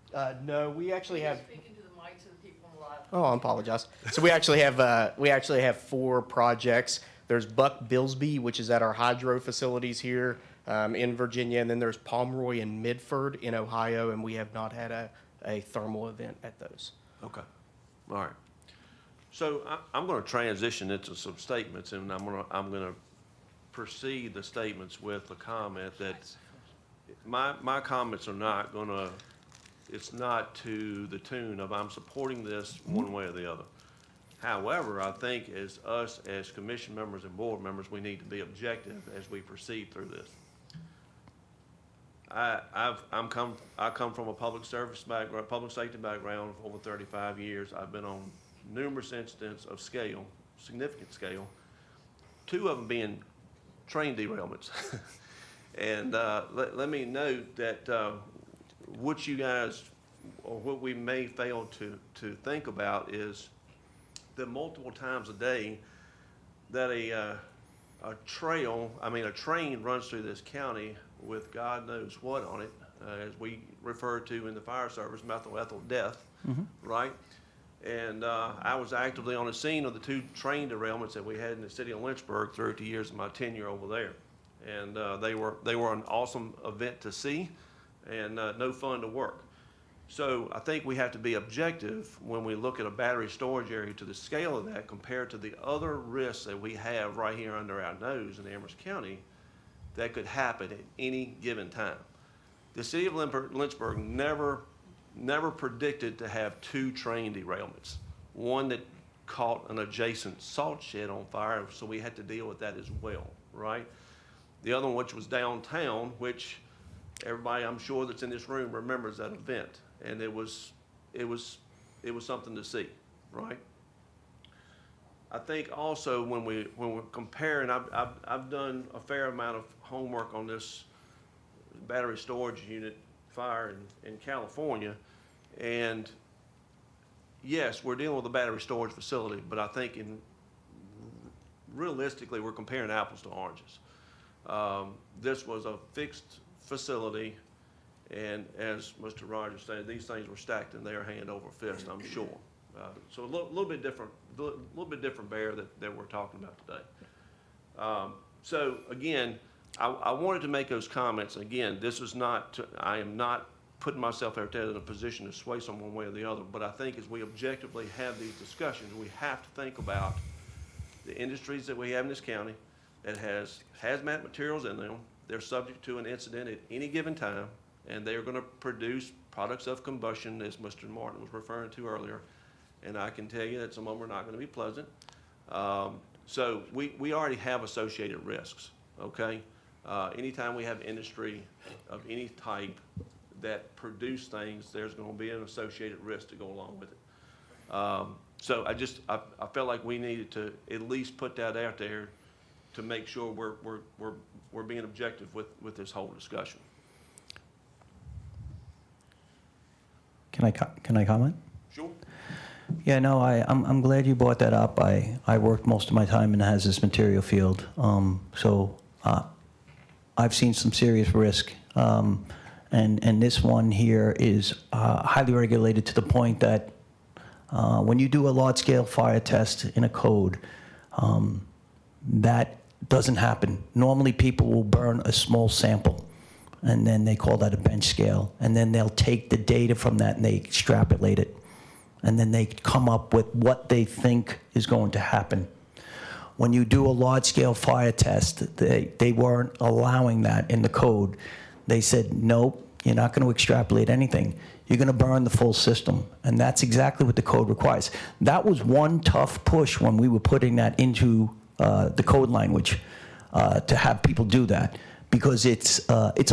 No, we actually have. Speaking to the mics of the people live. Oh, I apologize. So we actually have 4 projects. There's Buck Billsby, which is at our hydro facilities here in Virginia, and then there's Pomeroy and Midford in Ohio, and we have not had a thermal event at those. Okay, all right. So I'm going to transition into some statements, and I'm going to precede the statements with a comment that my comments are not going to. It's not to the tune of I'm supporting this one way or the other. However, I think as us, as commission members and board members, we need to be objective as we proceed through this. I come from a public service background, public safety background for over 35 years. I've been on numerous incidents of scale, significant scale, 2 of them being train derailments. And let me note that what you guys, or what we may fail to think about is the multiple times a day that a train runs through this county with God knows what on it, as we refer to in the fire service, methyl ethyl death, right? And I was actively on the scene of the 2 train derailments that we had in the city of Lynchburg through 2 years of my tenure over there. And they were an awesome event to see, and no fun to work. So I think we have to be objective when we look at a battery storage area to the scale of that compared to the other risks that we have right here under our nose in Amherst County that could happen at any given time. The city of Lynchburg never predicted to have 2 train derailments. One that caught an adjacent salt shed on fire, so we had to deal with that as well, right? The other one, which was downtown, which everybody I'm sure that's in this room remembers that event, and it was something to see, right? I think also when we're comparing, I've done a fair amount of homework on this battery storage unit fire in California, and yes, we're dealing with a battery storage facility, but I think realistically, we're comparing apples to oranges. This was a fixed facility, and as Mr. Rogers said, these things were stacked in their hand over fist, I'm sure. So a little bit different bear that we're talking about today. So again, I wanted to make those comments. Again, this is not, I am not putting myself out there in a position to sway someone way or the other, but I think as we objectively have these discussions, we have to think about the industries that we have in this county that has hazmat materials in them. They're subject to an incident at any given time, and they're going to produce products of combustion, as Mr. Martin was referring to earlier. And I can tell you that some of them are not going to be pleasant. So we already have associated risks, okay? Anytime we have industry of any type that produce things, there's going to be an associated risk to go along with it. So I felt like we needed to at least put that out there to make sure we're being objective with this whole discussion. Can I comment? Sure. Yeah, no, I'm glad you brought that up. I worked most of my time in the hazardous material field, so I've seen some serious risk, and this one here is highly regulated to the point that when you do a large-scale fire test in a code, that doesn't happen. Normally, people will burn a small sample, and then they call that a bench scale, and then they'll take the data from that and they extrapolate it, and then they come up with what they think is going to happen. When you do a large-scale fire test, they weren't allowing that in the code. They said, nope, you're not going to extrapolate anything. You're going to burn the full system, and that's exactly what the code requires. That was one tough push when we were putting that into the code language to have people do that, because it's probably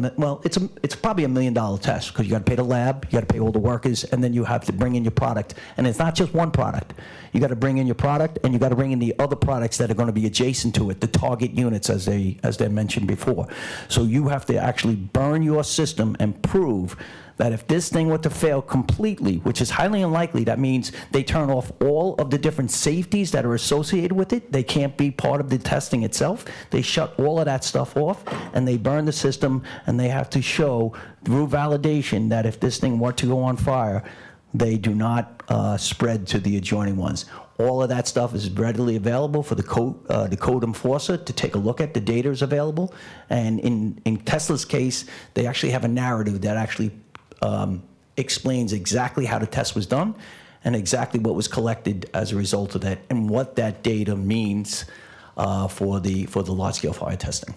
$1 million test, because you got to pay the lab, you got to pay all the workers, and then you have to bring in your product. And it's not just one product. You got to bring in your product, and you got to bring in the other products that are going to be adjacent to it, the target units as they mentioned before. So you have to actually burn your system and prove that if this thing were to fail completely, which is highly unlikely, that means they turn off all of the different safeties that are associated with it. They can't be part of the testing itself. They shut all of that stuff off, and they burn the system, and they have to show through validation that if this thing were to go on fire, they do not spread to the adjoining ones. All of that stuff is readily available for the code enforcer to take a look at. The data is available. And in Tesla's case, they actually have a narrative that actually explains exactly how the test was done and exactly what was collected as a result of that and what that data means for the large-scale fire testing.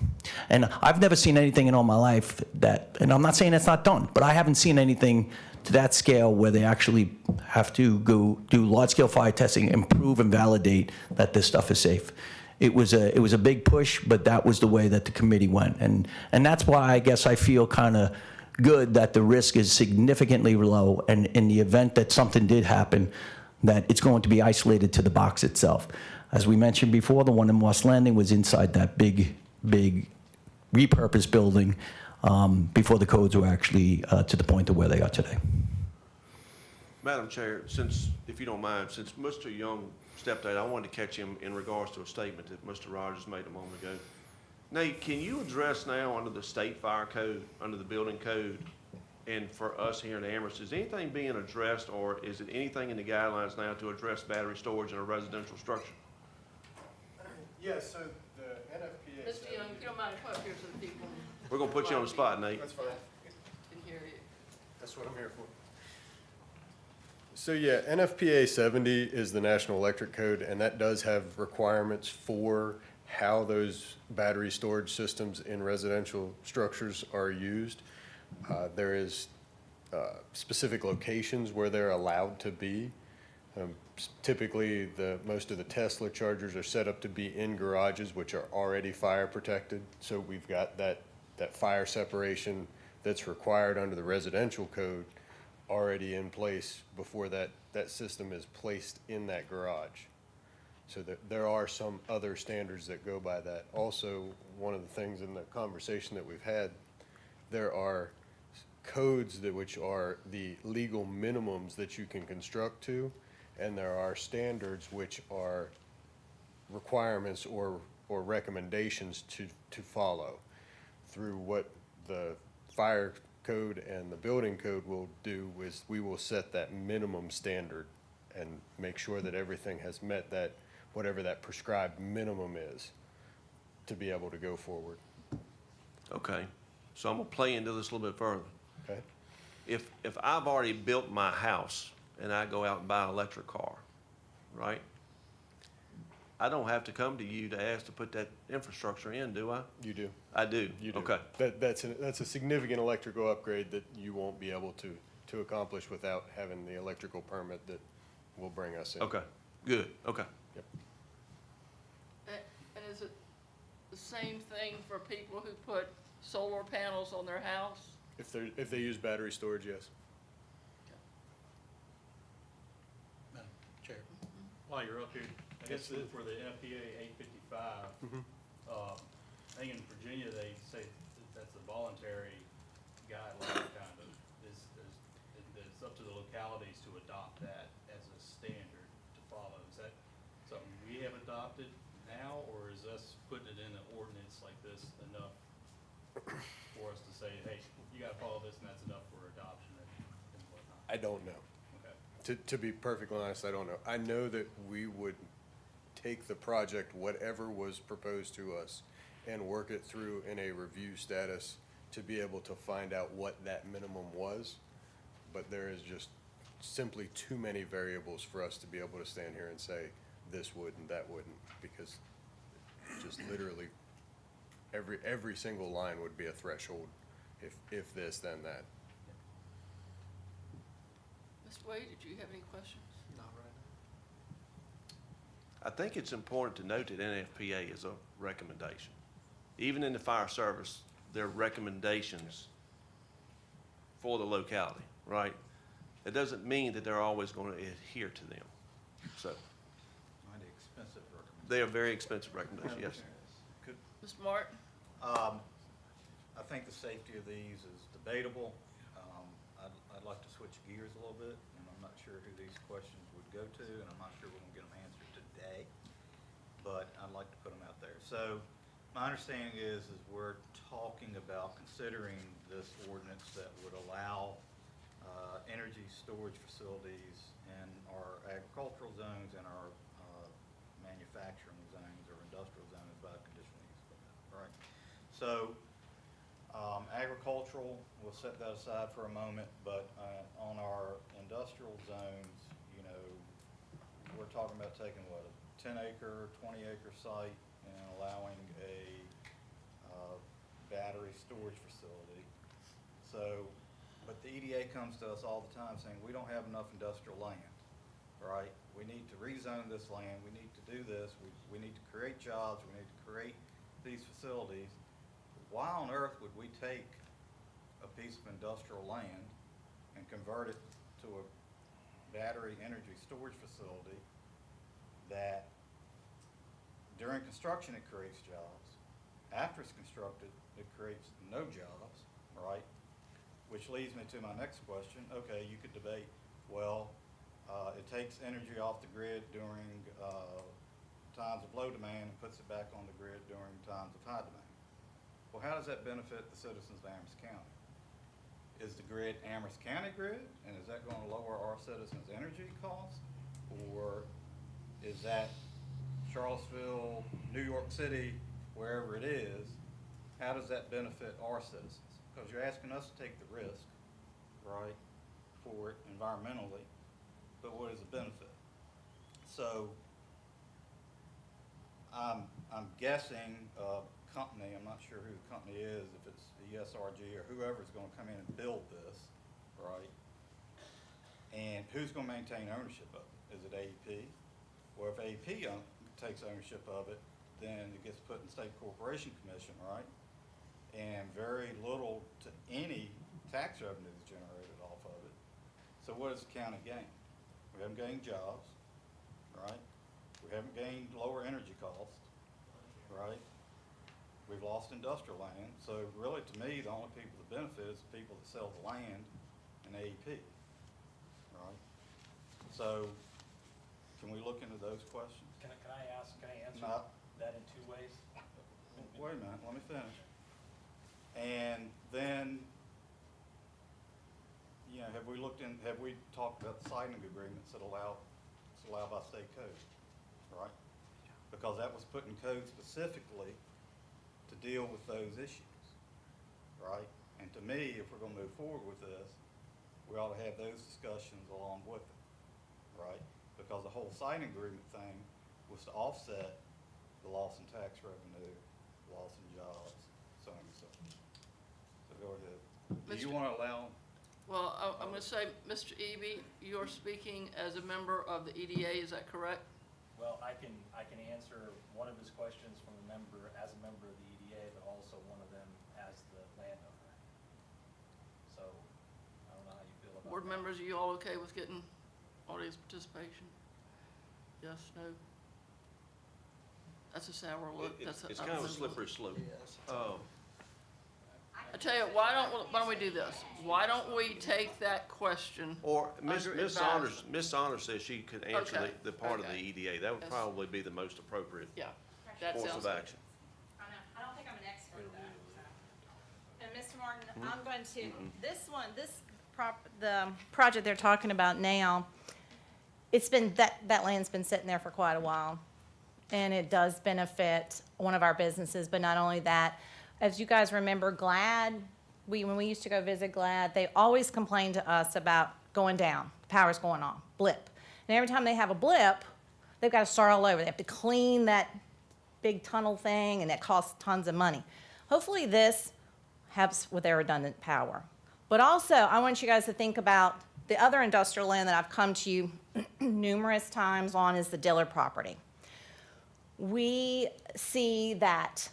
And I've never seen anything in all my life that, and I'm not saying it's not done, but I haven't seen anything to that scale where they actually have to go do large-scale fire testing and prove and validate that this stuff is safe. It was a big push, but that was the way that the committee went. And that's why I guess I feel kind of good that the risk is significantly low, and in the event that something did happen, that it's going to be isolated to the box itself. As we mentioned before, the one in Moss Landing was inside that big repurposed building before the codes were actually to the point of where they are today. Madam Chair, if you don't mind, since Mr. Young stepped out, I wanted to catch him in regards to a statement that Mr. Rogers made a moment ago. Nate, can you address now under the state fire code, under the building code, and for us here in Amherst, is anything being addressed, or is it anything in the guidelines now to address battery storage in a residential structure? Yes, so the NFPA. Mr. Young, if you don't mind, come up here so the people. We're going to put you on the spot, Nate. That's fine. Can hear you. That's what I'm here for. So yeah, NFPA 70 is the National Electric Code, and that does have requirements for how those battery storage systems in residential structures are used. There is specific locations where they're allowed to be. Typically, most of the Tesla chargers are set up to be in garages, which are already fire protected. So we've got that fire separation that's required under the residential code already in place before that system is placed in that garage. So there are some other standards that go by that. Also, one of the things in the conversation that we've had, there are codes that, which are the legal minimums that you can construct to, and there are standards which are requirements or recommendations to follow. Through what the fire code and the building code will do is we will set that minimum standard and make sure that everything has met that, whatever that prescribed minimum is, to be able to go forward. Okay, so I'm gonna play into this a little bit further. Okay? If I've already built my house and I go out and buy an electric car, right? I don't have to come to you to ask to put that infrastructure in, do I? You do. I do? You do. Okay. That's a significant electrical upgrade that you won't be able to accomplish without having the electrical permit that will bring us in. Okay, good, okay. Yep. And is it the same thing for people who put solar panels on their house? If they use battery storage, yes. Madam Chair, while you're up here, I guess for the FPA 855, I think in Virginia, they say that's a voluntary guideline kind of. It's up to the localities to adopt that as a standard to follow. Is that something we have adopted now, or is us putting it in an ordinance like this enough for us to say, hey, you gotta follow this and that's enough for adoption and whatnot? I don't know. Okay. To be perfectly honest, I don't know. I know that we would take the project, whatever was proposed to us, and work it through in a review status to be able to find out what that minimum was. But there is just simply too many variables for us to be able to stand here and say this would and that wouldn't, because just literally every single line would be a threshold. If this, then that. Ms. Wade, did you have any questions? Not right I think it's important to note that NFPA is a recommendation. Even in the fire service, there are recommendations for the locality, right? It doesn't mean that they're always going to adhere to them. So Mighty expensive recommendation. they are very expensive recommendations, yes. Ms. Martin? I think the safety of these is debatable. I'd like to switch gears a little bit, and I'm not sure who these questions would go to, and I'm not sure we're gonna get them answered today, but I'd like to put them out there. So my understanding is we're talking about considering this ordinance that would allow energy storage facilities in our agricultural zones and our manufacturing zones or industrial zones by conditional use permit, right? So agricultural, we'll set that aside for a moment, but on our industrial zones, you know, we're talking about taking what, a 10-acre, 20-acre site and allowing a battery storage facility. So, but the EDA comes to us all the time saying, we don't have enough industrial land, right? We need to rezone this land, we need to do this, we need to create jobs, we need to create these facilities. Why on earth would we take a piece of industrial land and convert it to a battery energy storage facility that during construction it creates jobs, after it's constructed it creates no jobs, right? Which leads me to my next question. Okay, you could debate, well, it takes energy off the grid during times of low demand and puts it back on the grid during times of high demand. Well, how does that benefit the citizens of Amherst County? Is the grid Amherst County grid, and is that going to lower our citizens' energy costs? Or is that Charlottesville, New York City, wherever it is, how does that benefit our citizens? Because you're asking us to take the risk, right, for it environmentally, but what is the benefit? So I'm guessing company, I'm not sure who the company is, if it's ESRG or whoever's gonna come in and build this, right? And who's gonna maintain ownership of it? Is it AEP? Well, if AEP takes ownership of it, then it gets put in State Corporation Commission, right? And very little to any tax revenue is generated off of it. So what does the county gain? We haven't gained jobs, right? We haven't gained lower energy costs, right? we've lost industrial land, so really, to me, the only people that benefit is the people that sell the land and AEP, right? So, can we look into those questions? Can I answer No. that in two ways? Wait a minute, let me finish. And then, you know, have we talked about the siting agreements that it's allowed by state code, right? Because that was put in code specifically to deal with those issues, right? And to me, if we're gonna move forward with this, we ought to have those discussions along with it, right? Because the whole siting agreement thing was to offset the loss in tax revenue, loss in jobs, so on and so forth. So go ahead. Do you want to allow? Well, I'm going to say, Mr. Eby, you're speaking as a member of the EDA, is that correct? Well, I can answer one of his questions as a member of the EDA, but also one of them as the landowner. So, I don't know how you feel about that. Board members, are you all okay with getting audience participation? Yes, no? That's a sour look. It's kind of a slippery slope. I tell you, why don't we do this? Why don't we take that question? Or Ms. under Saunders, Ms. Saunders says she could answer Okay, the part of the okay. EDA. That would That's- probably be the most appropriate Yeah, that course sounds of good. action. I don't think I'm an expert though. And Mr. Martin, Mm-hmm. I'm going to, the project they're talking about now, it's been, that land's been sitting there for quite a while. And it does benefit one of our businesses, but not only that, as you guys remember, GLAD, when we used to go visit GLAD, they always complained to us about going down, the power's going on, blip. And every time they have a blip, they've got to start all over. They have to clean that big tunnel thing, and it costs tons of money. Hopefully this helps with their redundant power. But also, I want you guys to think about the other industrial land that I've come to you numerous times on is the Dillard property. We see that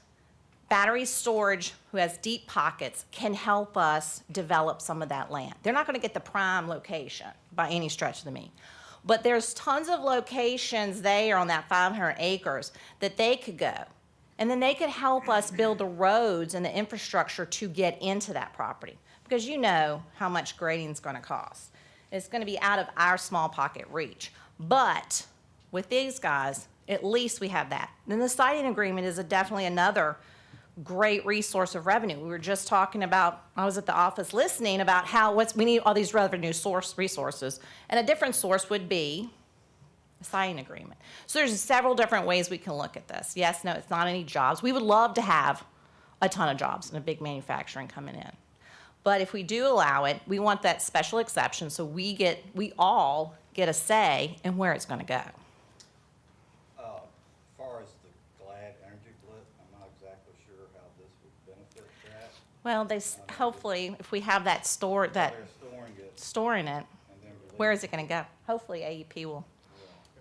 battery storage, who has deep pockets, can help us develop some of that land. They're not going to get the prime location by any stretch of the mean. But there's tons of locations there on that 500 acres that they could go. And then they could help us build the roads and the infrastructure to get into that property. Because you know how much grading is going to cost. It's going to be out of our small pocket reach. But with these guys, at least we have that. Then the siting agreement is definitely another great resource of revenue. We were just talking about, I was at the office listening about how we need all these revenue resources. And a different source would be a siting agreement. So there's several different ways we can look at this. Yes, no, it's not any jobs. We would love to have a ton of jobs and a big manufacturing coming in. But if we do allow it, we want that special exception so we all get a say in where it's going to go. As far as the GLAD energy blip, I'm not exactly sure how this would benefit that. Well, hopefully, if we have that They're storing it, storing it, and then where is it going to go? Hopefully AEP will.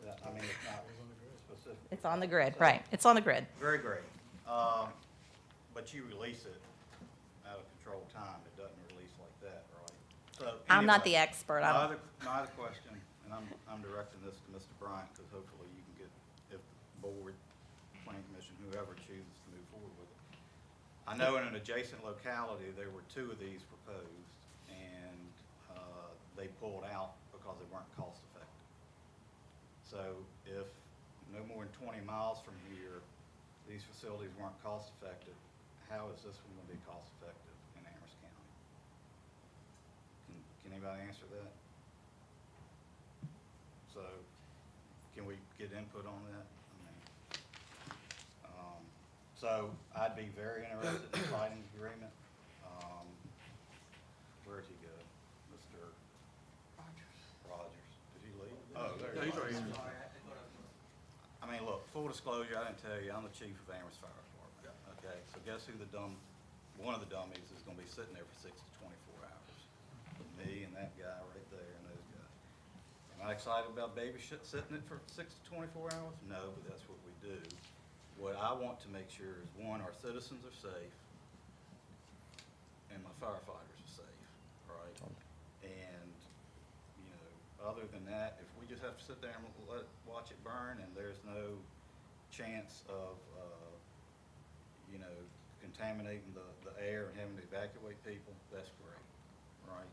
I mean, it's not specific. It's on the grid, right? It's on the grid. Very great. But you release it out of controlled time. It doesn't release like that, right? So I'm not the anyway, expert. My other question, and I'm directing this to Mr. Bryant, because hopefully you can get, if the board, planning commission, whoever chooses to move forward with it. I know in an adjacent locality, there were 2 of these proposed, and they pulled out because they weren't cost effective. So if no more than 20 miles from here, these facilities weren't cost effective, how is this one going to be cost effective in Amherst County? Can anybody answer that? So can we get input on that? So I'd be very interested in the siting agreement. Where'd he go? Mr. Rogers. Did he leave? Oh, there he is. I mean, look, full disclosure, I didn't tell you, I'm the chief of Amherst Fire Department. Okay, so guess who one of the dummies is gonna be sitting there for 6 to 24 hours? Me and that guy right there and those guys. Am I excited about babysitting it for 6 to 24 hours? No, but that's what we do. What I want to make sure is, one, our citizens are safe, and my firefighters are safe, right? And, you know, other than that, if we just have to sit there and watch it burn, and there's no chance of, you know, contaminating the air and having to evacuate people, that's great, right?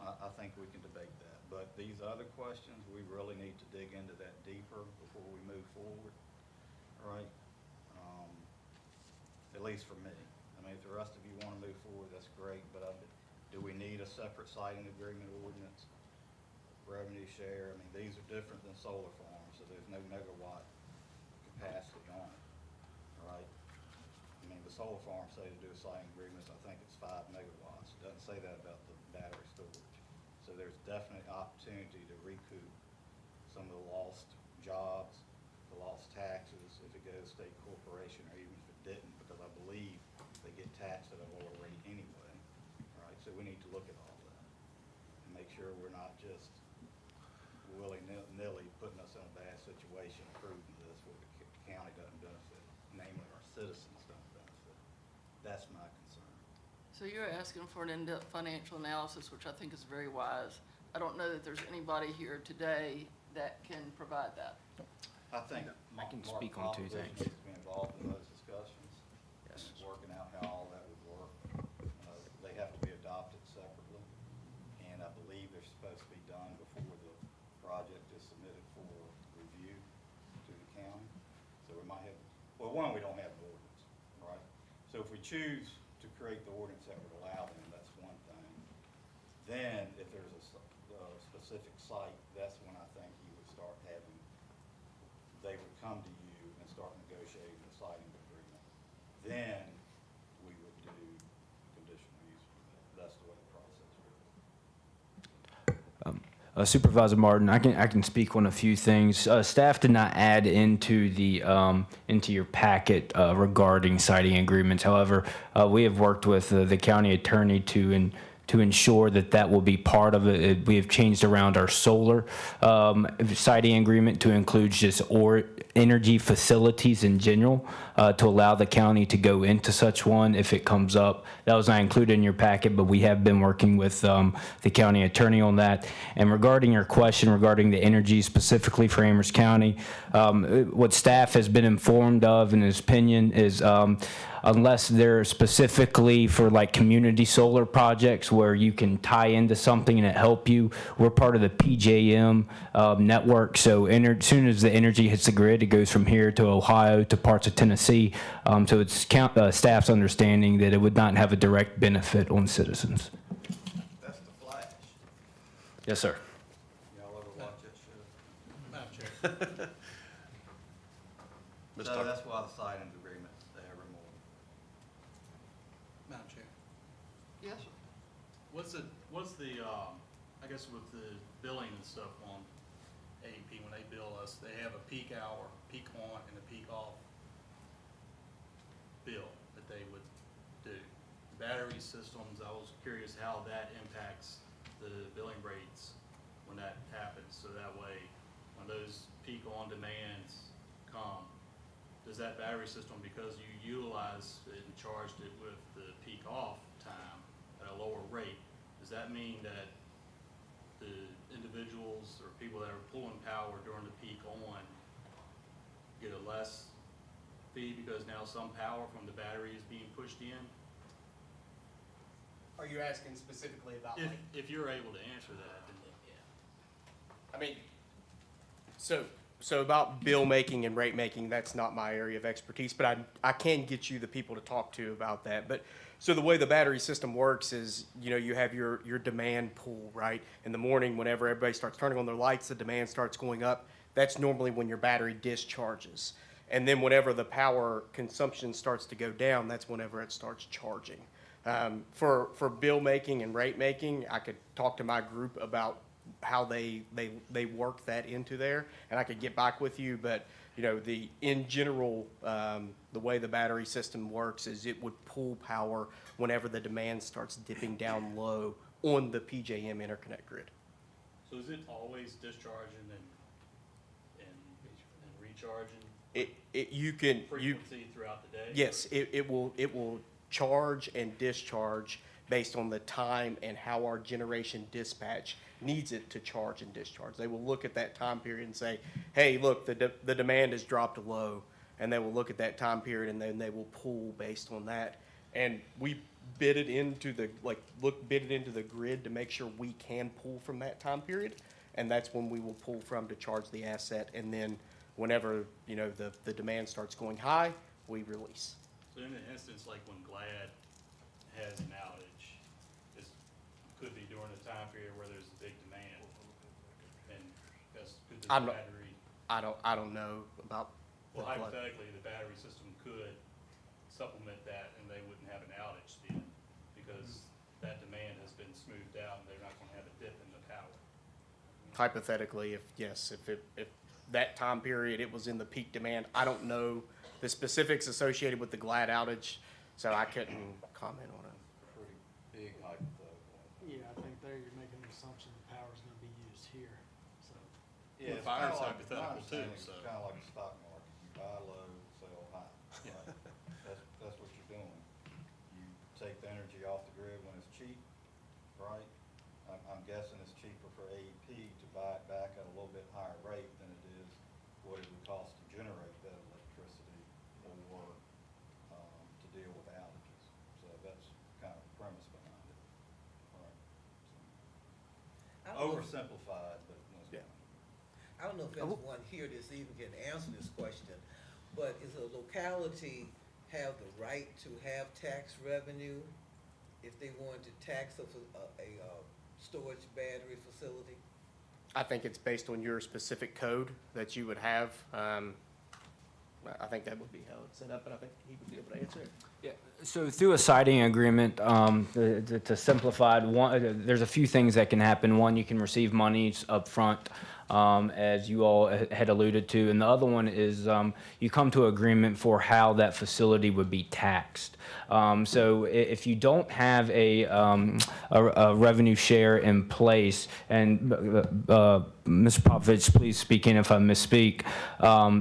I think we can debate that. But these other questions, we really need to dig into that deeper before we move forward, right? At least for me. I mean, if the rest of you want to move forward, that's great, but do we need a separate siting agreement ordinance? Revenue share, I mean, these are different than solar farms, so there's no megawatt capacity on it, right? I mean, the solar farms say to do a siting agreements, I think it's 5 megawatts. It doesn't say that about the battery storage. So there's definite opportunity to recoup some of the lost jobs, the lost taxes, if it goes state corporation, or even if it didn't, because I believe they get taxed at a lower rate anyway, right? So we need to look at all that and make sure we're not just willy-nilly putting us in a bad situation, approving this where the county doesn't benefit, namely our citizens don't benefit. That's my concern. So you're asking for an in-depth financial analysis, which I think is very wise. I don't know that there's anybody here today that can provide that. I think I can Mark speak on two Popovich things. needs to be involved in those discussions. Yes. And working out how all that would work. They have to be adopted separately, and I believe they're supposed to be done before the project is submitted for review to the county. So we might have, well, one, we don't have an ordinance, right? So if we choose to create the ordinance that would allow them, that's one thing. Then, if there's a specific site, that's when I think you would start having, they would come to you and start negotiating the siting agreement. Then, we would do conditional use permit. That's the way the process works. Supervisor Martin, I can speak on a few things. Staff did not add into the into your packet regarding siting agreements. However, we have worked with the county attorney to ensure that that will be part of it. We have changed around our solar siting agreement to include just energy facilities in general to allow the county to go into such one if it comes up. That was not included in your packet, but we have been working with the county attorney on that. And regarding your question regarding the energy specifically for Amherst County, what staff has been informed of in his opinion is unless they're specifically for like community solar projects where you can tie into something and it help you. We're part of the PJM network, so as soon as the energy hits the grid, it goes from here to Ohio to parts of Tennessee. So it's staff's understanding that it would not have a direct benefit on citizens. That's the Flash. Yes, sir. Y'all ever watch that show? Madam Chair. So that's why the siting agreement's there more. Madam Chair. Yes, sir. What's the, I guess with the billing and stuff on AEP, when they bill us, they have a peak hour, peak on, and a peak off bill that they would do. Battery systems, I was curious how that impacts the billing rates when that happens, so that way, when those peak on demands come, does that battery system, because you utilized it and charged it with the peak off time at a lower rate, does that mean that the individuals or people that are pulling power during the peak on get a less fee because now some power from the battery is being pushed in? Are you asking specifically about like? If you're able to answer that, then I mean, so about bill making and rate making, that's not my area of expertise, but I can get you the people to talk to about that. But so the way the battery system works is, you know, you have your demand pool, right? In the morning, whenever everybody starts turning on their lights, the demand starts going up. That's normally when your battery discharges. And then whenever the power consumption starts to go down, that's whenever it starts charging. For bill making and rate making, I could talk to my group about how they work that into there, and I could get back with you, but you know, in general, the way the battery system works is it would pull power whenever the demand starts dipping down low on the PJM interconnect grid. so is it always discharging and recharging frequency throughout the day? Yes, it will charge and discharge based on the time and how our generation dispatch needs it to charge and discharge. They will look at that time period and say, hey, look, the demand has dropped low. and they will look at that time period, and then they will pull based on that. And we bid it into the, bid it into the grid to make sure we can pull from that time period, and that's when we will pull from to charge the asset, and then whenever, you know, the demand starts going high, we release. So in an instance like when GLAD has an outage, this could be during a time period where there's a big demand, and that's, could the I'm not- battery, I don't know about. well, the flood. hypothetically, the battery system could supplement that and they wouldn't have an outage then, because that demand has been smoothed out and they're not gonna have a dip in the power. Hypothetically, if that time period, it was in the peak demand, I don't know the specifics associated with the GLAD outage, so I couldn't comment on it. Pretty big hypothetical. Yeah, I think there you're making an assumption the power's gonna be used here, so. Yeah, It's fire's kinda hypothetical my too, understanding, so. It's kinda like the stock market, you buy low, sell high. Right? That's what you're doing. You take the energy off the grid when it's cheap, right? I'm guessing it's cheaper for AEP to buy it back at a little bit higher rate than it is what it would cost to generate that electricity or, to deal with outages. So that's kind of the premise behind it. Right. I don't know- Oversimplified, but that's Yeah. I don't know if anyone here this evening can answer this question, but is a locality have the right to have tax revenue if they wanted to tax a storage battery facility? I think it's based on your specific code that you would have. I think that would be how it's set up, and I think he would be able to answer it. Yeah, so through a siding agreement, to simplify, there's a few things that can happen. One, you can receive monies upfront, as you all had alluded to, and the other one is you come to agreement for how that facility would be taxed. So if you don't have a revenue share in place, and Mr. Popovich, please speak in if I misspeak,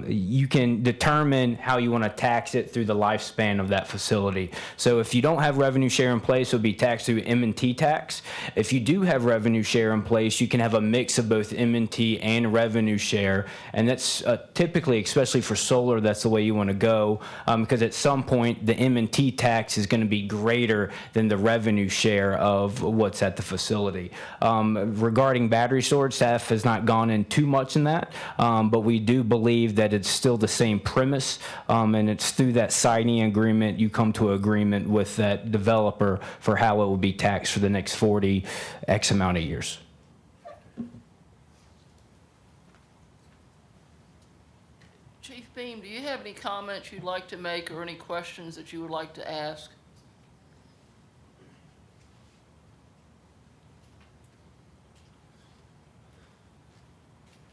you can determine how you want to tax it through the lifespan of that facility. So if you don't have revenue share in place, it'll be taxed through M&T tax. If you do have revenue share in place, you can have a mix of both M&T and revenue share, and that's typically, especially for solar, that's the way you want to go, because at some point the M&T tax is going to be greater than the revenue share of what's at the facility. Regarding battery storage, staff has not gone in too much in that, but we do believe that it's still the same premise, and it's through that signing agreement you come to an agreement with that developer for how it will be taxed for the next 40 X amount of years. Chief Beam, do you have any comments you'd like to make or any questions that you would like to ask?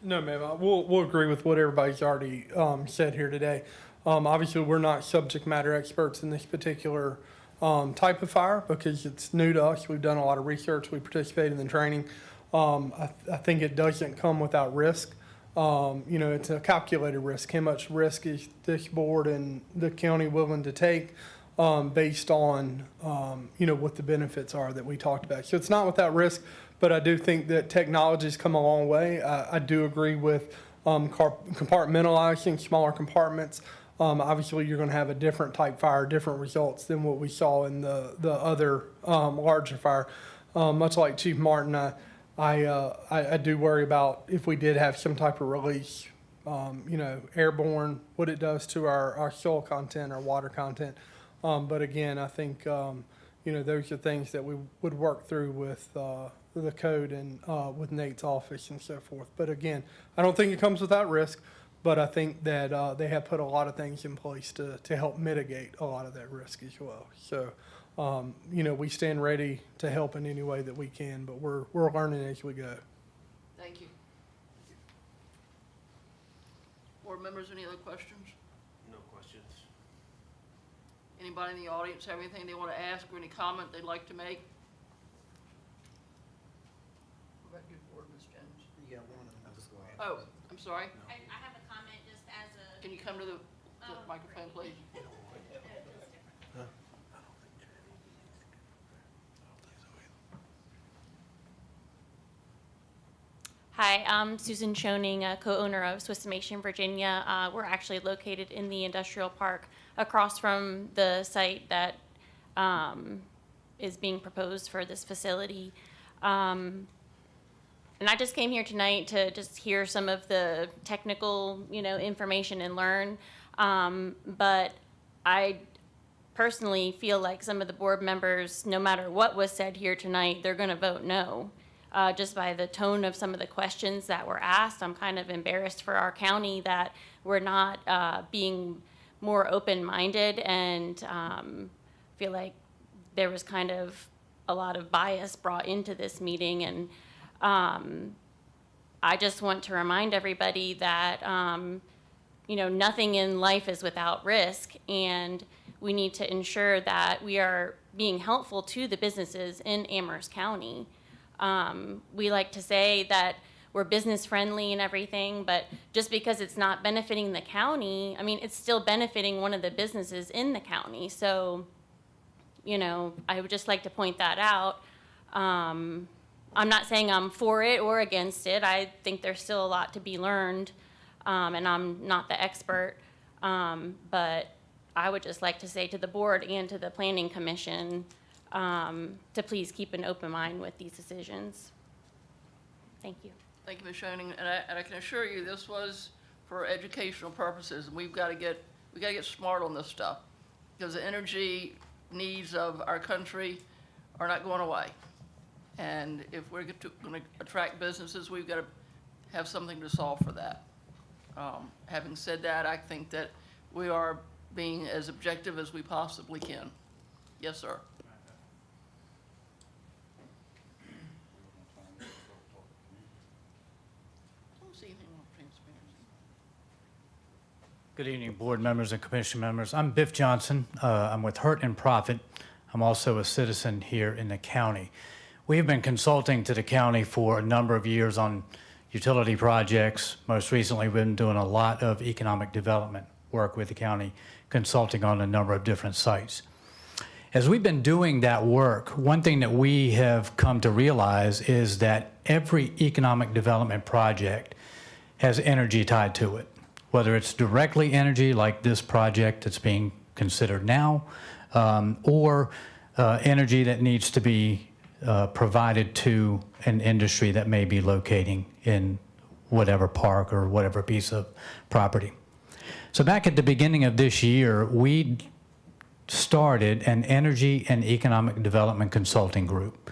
No, ma'am, we'll agree with what everybody's already said here today. Obviously, we're not subject matter experts in this particular type of fire because it's new to us. We've done a lot of research. We participated in the training. I think it doesn't come without risk. You know, it's a calculated risk. How much risk is this board and the county willing to take based on, you know, what the benefits are that we talked about? So it's not without risk, but I do think that technology's come a long way. I do agree with compartmentalizing smaller compartments. Obviously, you're going to have a different type fire, different results than what we saw in the other larger fire. Much like Chief Martin, I do worry about if we did have some type of release, you know, airborne, what it does to our soil content, our water content. But again, I think, you know, those are things that we would work through with the code and with Nate's office and so forth. But again, I don't think it comes without risk, but I think that they have put a lot of things in place to help mitigate a lot of that risk as well. So, you know, we stand ready to help in any way that we can, but we're learning as we go. Thank you. Board members, any other questions? No questions. Anybody in the audience have anything they want to ask or any comment they'd like to make? What about you, Board, Ms. Jones? You got one of them. Oh, I'm sorry. I have a comment just as a. Can you come to the microphone, please? Hi, I'm Susan Schoening, a co-owner of Swissamation Virginia. We're actually located in the industrial park across from the site that is being proposed for this facility. And I just came here tonight to just hear some of the technical, information and learn. But I personally feel like some of the board members, no matter what was said here tonight, they're going to vote no. Just by the tone of some of the questions that were asked, I'm kind of embarrassed for our county that we're not being more open-minded, and feel like there was kind of a lot of bias brought into this meeting. And I just want to remind everybody that nothing in life is without risk, and we need to ensure that we are being helpful to the businesses in Amherst County. We like to say that we're business friendly and everything, but just because it's not benefiting the county, it's still benefiting one of the businesses in the county. So, I would just like to point that out. I'm not saying I'm for it or against it. I think there's still a lot to be learned, and I'm not the expert. But I would just like to say to the board and to the Planning Commission to please keep an open mind with these decisions. Thank you. Thank you, Ms. Schoening, and I can assure you this was for educational purposes, and we got to get smart on this stuff, because the energy needs of our country are not going away. And if we're going to attract businesses, we've got to have something to solve for that. Having said that, I think that we are being as objective as we possibly can. Yes, sir. Good evening, board members and commission members. I'm Biff Johnson. I'm with Hurt and Profit. I'm also a citizen here in the county. We have been consulting to the county for a number of years on utility projects. Most recently, we've been doing a lot of economic development work with the county, consulting on a number of different sites. As we've been doing that work, one thing that we have come to realize is that every economic development project has energy tied to it. Whether it's directly energy like this project that's being considered now, or energy that needs to be provided to an industry that may be locating in whatever park or whatever piece of property. So back at the beginning of this year, we started an energy and economic development consulting group.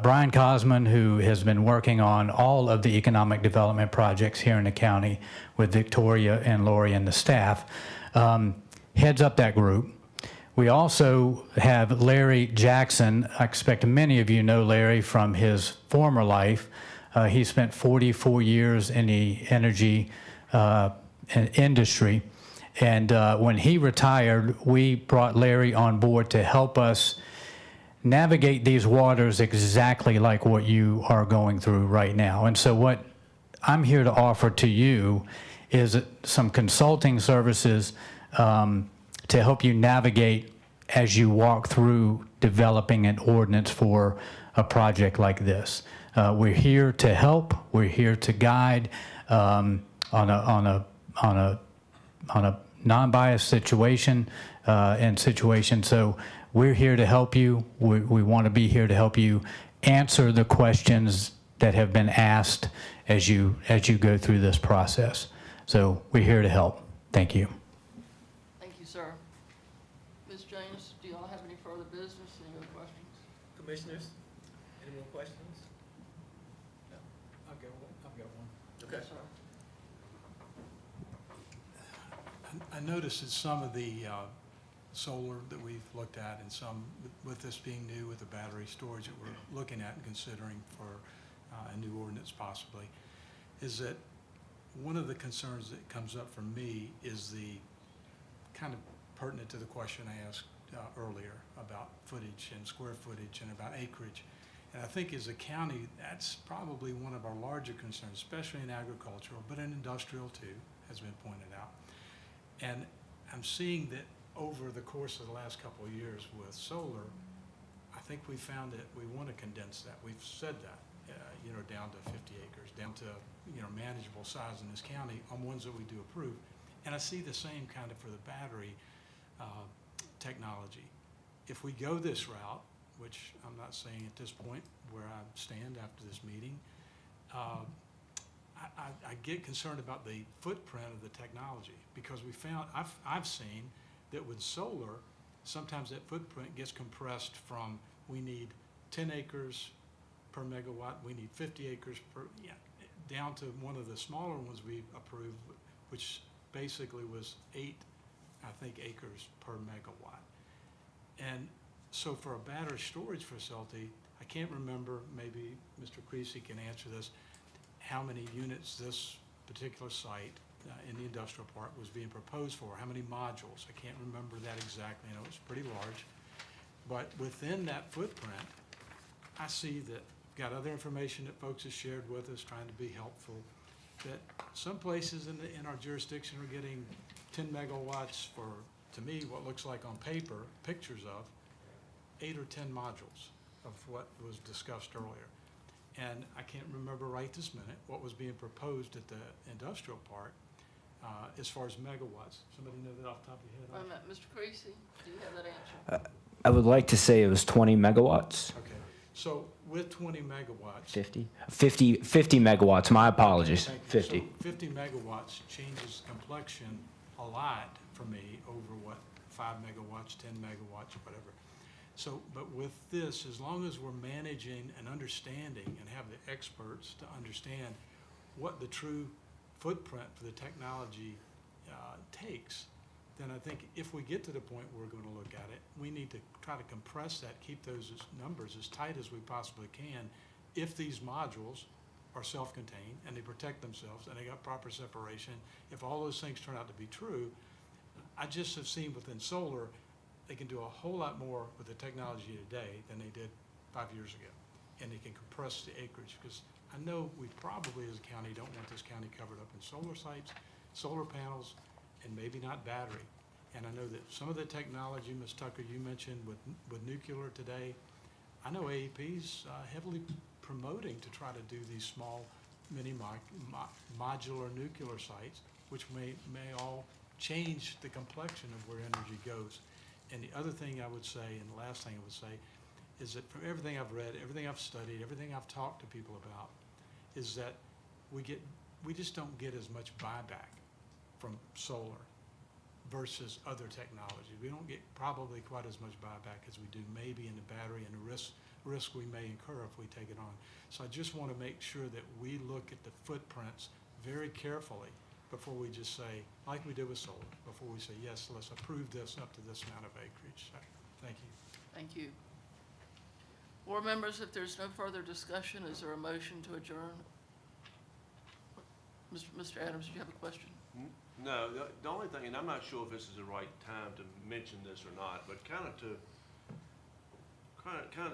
Brian Cosman, who has been working on all of the economic development projects here in the county with Victoria and Lori and the staff, heads up that group. We also have Larry Jackson. I expect many of you know Larry from his former life. He spent 44 years in the energy industry. And when he retired, we brought Larry on board to help us navigate these waters exactly like what you are going through right now. And so what I'm here to offer to you is some consulting services to help you navigate as you walk through developing an ordinance for a project like this. We're here to help. We're here to guide on a non-biased situation and situation. So we're here to help you. We want to be here to help you answer the questions that have been asked as you go through this process. So we're here to help. Thank you. Thank you, sir. Ms. James, do y'all have any further business? Any other questions? Commissioners, any more questions? I've got one. Okay. Yes, sir. I noticed that some of the solar that we've looked at, and some, with this being new with the battery storage that we're looking at and considering for a new ordinance possibly, is that one of the concerns that comes up for me is the kind of pertinent to the question I asked earlier about footage and square footage and about acreage. And I think as a county, that's probably one of our larger concerns, especially in agricultural, but in industrial too, has been pointed out. And I'm seeing that over the course of the last couple of years with solar, I think we found that we want to condense that. We've said that. down to 50 acres, down to, manageable size in this county on ones that we do approve. And I see the same kind of for the battery technology. If we go this route, which I'm not saying at this point where I stand after this meeting, I get concerned about the footprint of the technology, because I've seen that with solar, sometimes that footprint gets compressed from, we need 10 acres per megawatt, we need 50 acres per, down to one of the smaller ones we approved, which basically was 8, I think, acres per megawatt. And so for a battery storage facility, I can't remember, maybe Mr. Creasy can answer this, how many units this particular site in the industrial park was being proposed for, how many modules. I can't remember that exactly. I know it's pretty large. But within that footprint, I see that, got other information that folks have shared with us, trying to be helpful, that some places in our jurisdiction are getting 10 megawatts for, to me, what looks like on paper, pictures of 8 or 10 modules of what was discussed earlier. And I can't remember right this minute what was being proposed at the industrial park as far as megawatts. Somebody know that off the top of your head? Wait a minute, Mr. Creasy, do you have that answer? I would like to say it was 20 megawatts. Okay, so with 20 megawatts. 50 megawatts, my apologies, Thank you. 50. So 50 megawatts changes complexion a lot for me over what, 5 megawatts, 10 megawatts, whatever. So, but with this, as long as we're managing and understanding and have the experts to understand what the true footprint for the technology takes, then I think if we get to the point where we're going to look at it, we need to try to compress that, keep those numbers as tight as we possibly can. If these modules are self-contained and they protect themselves and they got proper separation, if all those things turn out to be true, I just have seen within solar, they can do a whole lot more with the technology today than they did 5 years ago. And they can compress the acreage, because I know we probably as a county don't want this county covered up in solar sites, solar panels, and maybe not battery. And I know that some of the technology, Ms. Tucker, you mentioned with nuclear today, I know AEP's heavily promoting to try to do these small mini modular nuclear sites, which may all change the complexion of where energy goes. And the other thing I would say, and the last thing I would say, is that from everything I've read, everything I've studied, everything I've talked to people about, is that we just don't get as much buyback from solar versus other technology. We don't get probably quite as much buyback as we do maybe in the battery, and the risk we may incur if we take it on. So I just want to make sure that we look at the footprints very carefully before we just say, like we did with solar, before we say, yes, let's approve this up to this amount of acreage. So, thank you. Thank you. Board members, if there's no further discussion, is there a motion to adjourn? Mr. Adams, do you have a question? No, the only thing, and I'm not sure if this is the right time to mention this or not, but kind of to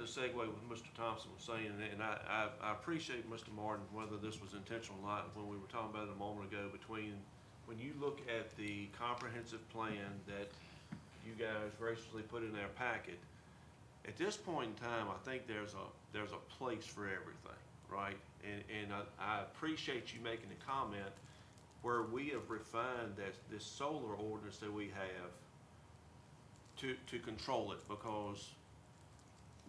segue with Mr. Thompson was saying, and I appreciate Mr. Martin, whether this was intentional or not, when we were talking about it a moment ago, between when you look at the comprehensive plan that you guys graciously put in our packet, at this point in time, I think there's a place for everything, right? And I appreciate you making the comment where we have refined this solar ordinance that we have to control it, because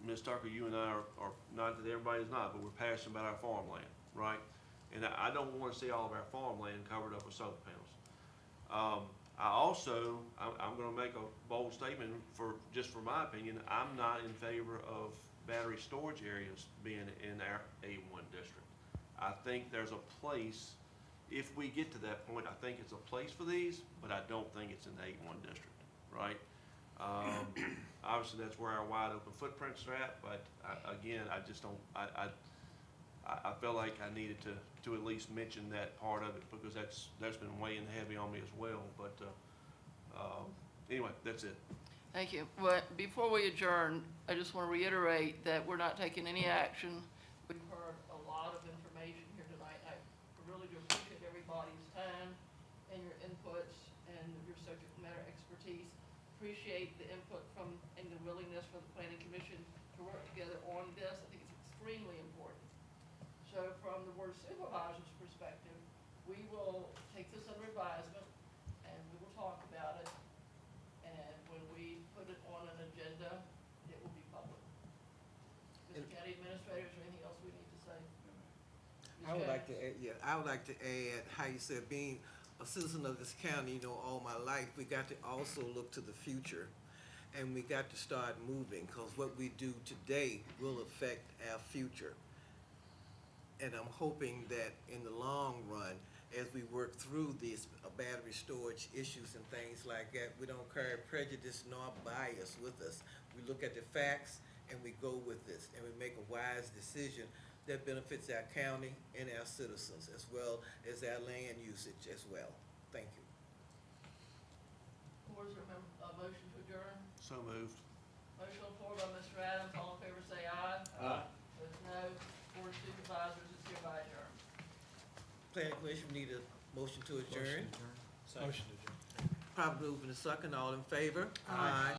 Ms. Tucker, you and I are, not that everybody's not, but we're passionate about our farmland, right? And I don't want to see all of our farmland covered up with solar panels. I'm going to make a bold statement just for my opinion. I'm not in favor of battery storage areas being in our A1 district. I think there's a place, if we get to that point, I think it's a place for these, but I don't think it's in the A1 district, right? Obviously, that's where our wide open footprints are at, but again, I just don't, I felt like I needed to at least mention that part of it, because that's been weighing heavy on me as well, but anyway, that's it. Thank you. Well, before we adjourn, I just want to reiterate that we're not taking any action. We've heard a lot of information here tonight. I really do appreciate everybody's time and your inputs and your subject matter expertise. Appreciate the input from and the willingness for the Planning Commission to work together on this. I think it's extremely important. So from the Board of Supervisors' perspective, we will take this under advisement, and we will talk about it. And when we put it on an agenda, it will be public. Mr. County Administrator, is there anything else we need to say? I would like to add, I would like to add how you said, being a citizen of this county, all my life, we got to also look to the future. And we got to start moving, because what we do today will affect our future. And I'm hoping that in the long run, as we work through these battery storage issues and things like that, we don't carry prejudice nor bias with us. We look at the facts and we go with this, and we make a wise decision that benefits our county and our citizens, as well as our land usage as well. Thank you. Board, is there a motion to adjourn? So moved. Motion on the floor by Mr. Adams, all in favor say aye. Aye. Those no, Board of Supervisors is hereby adjourned. Planning Commission, we need a motion to adjourn. Motion to adjourn. Probably moving a second, all in favor? Aye.